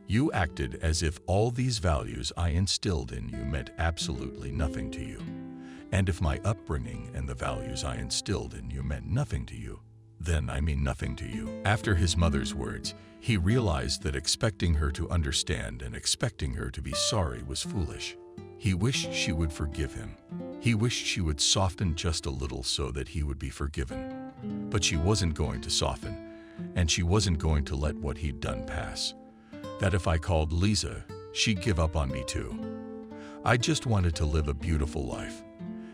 You acted as if all these values I instilled in you meant absolutely nothing to you. And if my upbringing and the values I instilled in you meant nothing to you, then I mean nothing to you." After his mother's words, he realized that expecting her to understand and expecting her to be sorry was foolish. He wished she would forgive him. He wished she would soften just a little so that he would be forgiven. But she wasn't going to soften, and she wasn't going to let what he'd done pass. That if I called Lisa, she'd give up on me too. I just wanted to live a beautiful life.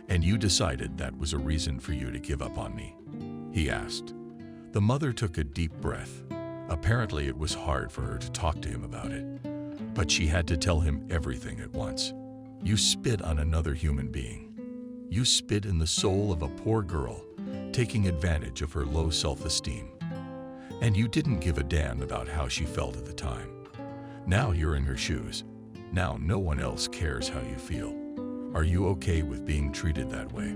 And you decided that was a reason for you to give up on me?" he asked. The mother took a deep breath. Apparently it was hard for her to talk to him about it, but she had to tell him everything at once. "You spit on another human being. You spit in the soul of a poor girl, taking advantage of her low self-esteem. And you didn't give a damn about how she felt at the time. Now you're in her shoes. Now no one else cares how you feel. Are you okay with being treated that way?"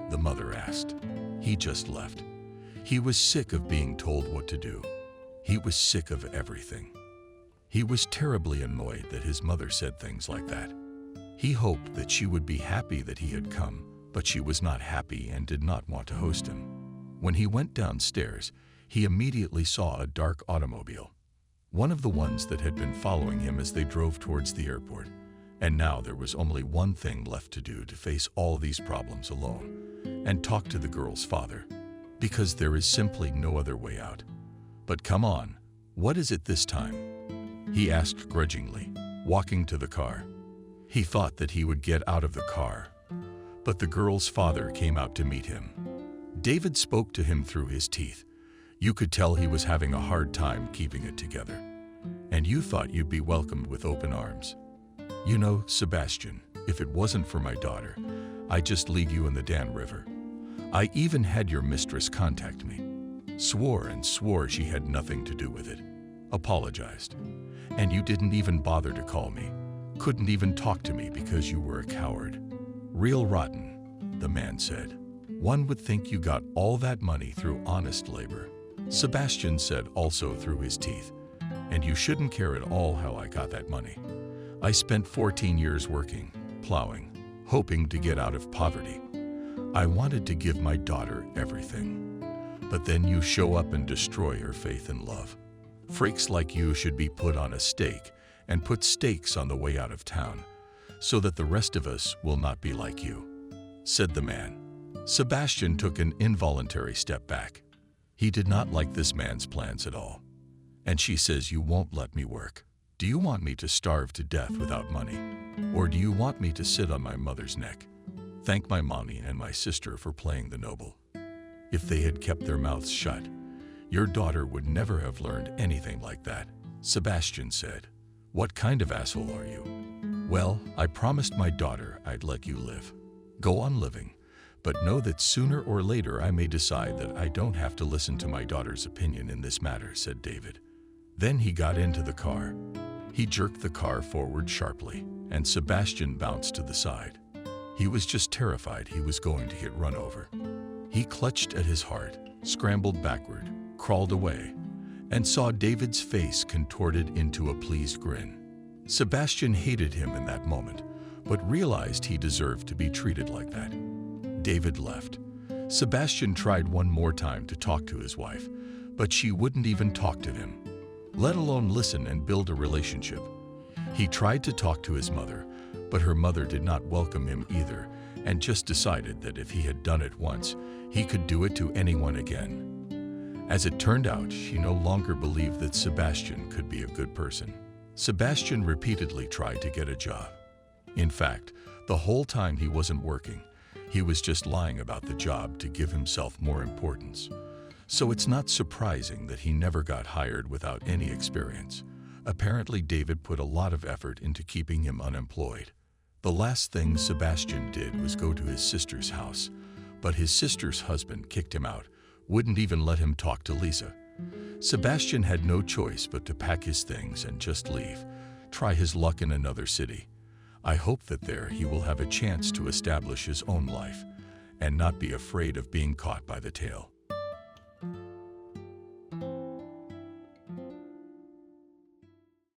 the mother asked. He just left. He was sick of being told what to do. He was sick of everything. He was terribly annoyed that his mother said things like that. He hoped that she would be happy that he had come, but she was not happy and did not want to host him. When he went downstairs, he immediately saw a dark automobile, one of the ones that had been following him as they drove towards the airport. And now there was only one thing left to do to face all these problems alone and talk to the girl's father, because there is simply no other way out. "But come on, what is it this time?" he asked grudgingly, walking to the car. He thought that he would get out of the car, but the girl's father came out to meet him. David spoke to him through his teeth. You could tell he was having a hard time keeping it together. And you thought you'd be welcomed with open arms. You know, Sebastian, if it wasn't for my daughter, I'd just leave you in the Dan River. I even had your mistress contact me. Swore and swore she had nothing to do with it. Apologized. And you didn't even bother to call me. Couldn't even talk to me because you were a coward. Real rotten, the man said. One would think you got all that money through honest labor. Sebastian said also through his teeth. And you shouldn't care at all how I got that money. I spent 14 years working, plowing, hoping to get out of poverty. I wanted to give my daughter everything. But then you show up and destroy her faith and love. Freaks like you should be put on a stake and put stakes on the way out of town, so that the rest of us will not be like you, said the man. Sebastian took an involuntary step back. He did not like this man's plans at all. And she says, you won't let me work. Do you want me to starve to death without money? Or do you want me to sit on my mother's neck? Thank my mommy and my sister for playing the noble. If they had kept their mouths shut, your daughter would never have learned anything like that, Sebastian said. What kind of asshole are you? Well, I promised my daughter I'd let you live. Go on living, but know that sooner or later I may decide that I don't have to listen to my daughter's opinion in this matter, said David. Then he got into the car. He jerked the car forward sharply, and Sebastian bounced to the side. He was just terrified he was going to get run over. He clutched at his heart, scrambled backward, crawled away, and saw David's face contorted into a pleased grin. Sebastian hated him in that moment, but realized he deserved to be treated like that. David left. Sebastian tried one more time to talk to his wife, but she wouldn't even talk to him, let alone listen and build a relationship. He tried to talk to his mother, but her mother did not welcome him either, and just decided that if he had done it once, he could do it to anyone again. As it turned out, she no longer believed that Sebastian could be a good person. Sebastian repeatedly tried to get a job. In fact, the whole time he wasn't working, he was just lying about the job to give himself more importance. So it's not surprising that he never got hired without any experience. Apparently, David put a lot of effort into keeping him unemployed. The last thing Sebastian did was go to his sister's house, but his sister's husband kicked him out, wouldn't even let him talk to Lisa. Sebastian had no choice but to pack his things and just leave, try his luck in another city. I hope that there he will have a chance to establish his own life and not be afraid of being caught by the tail.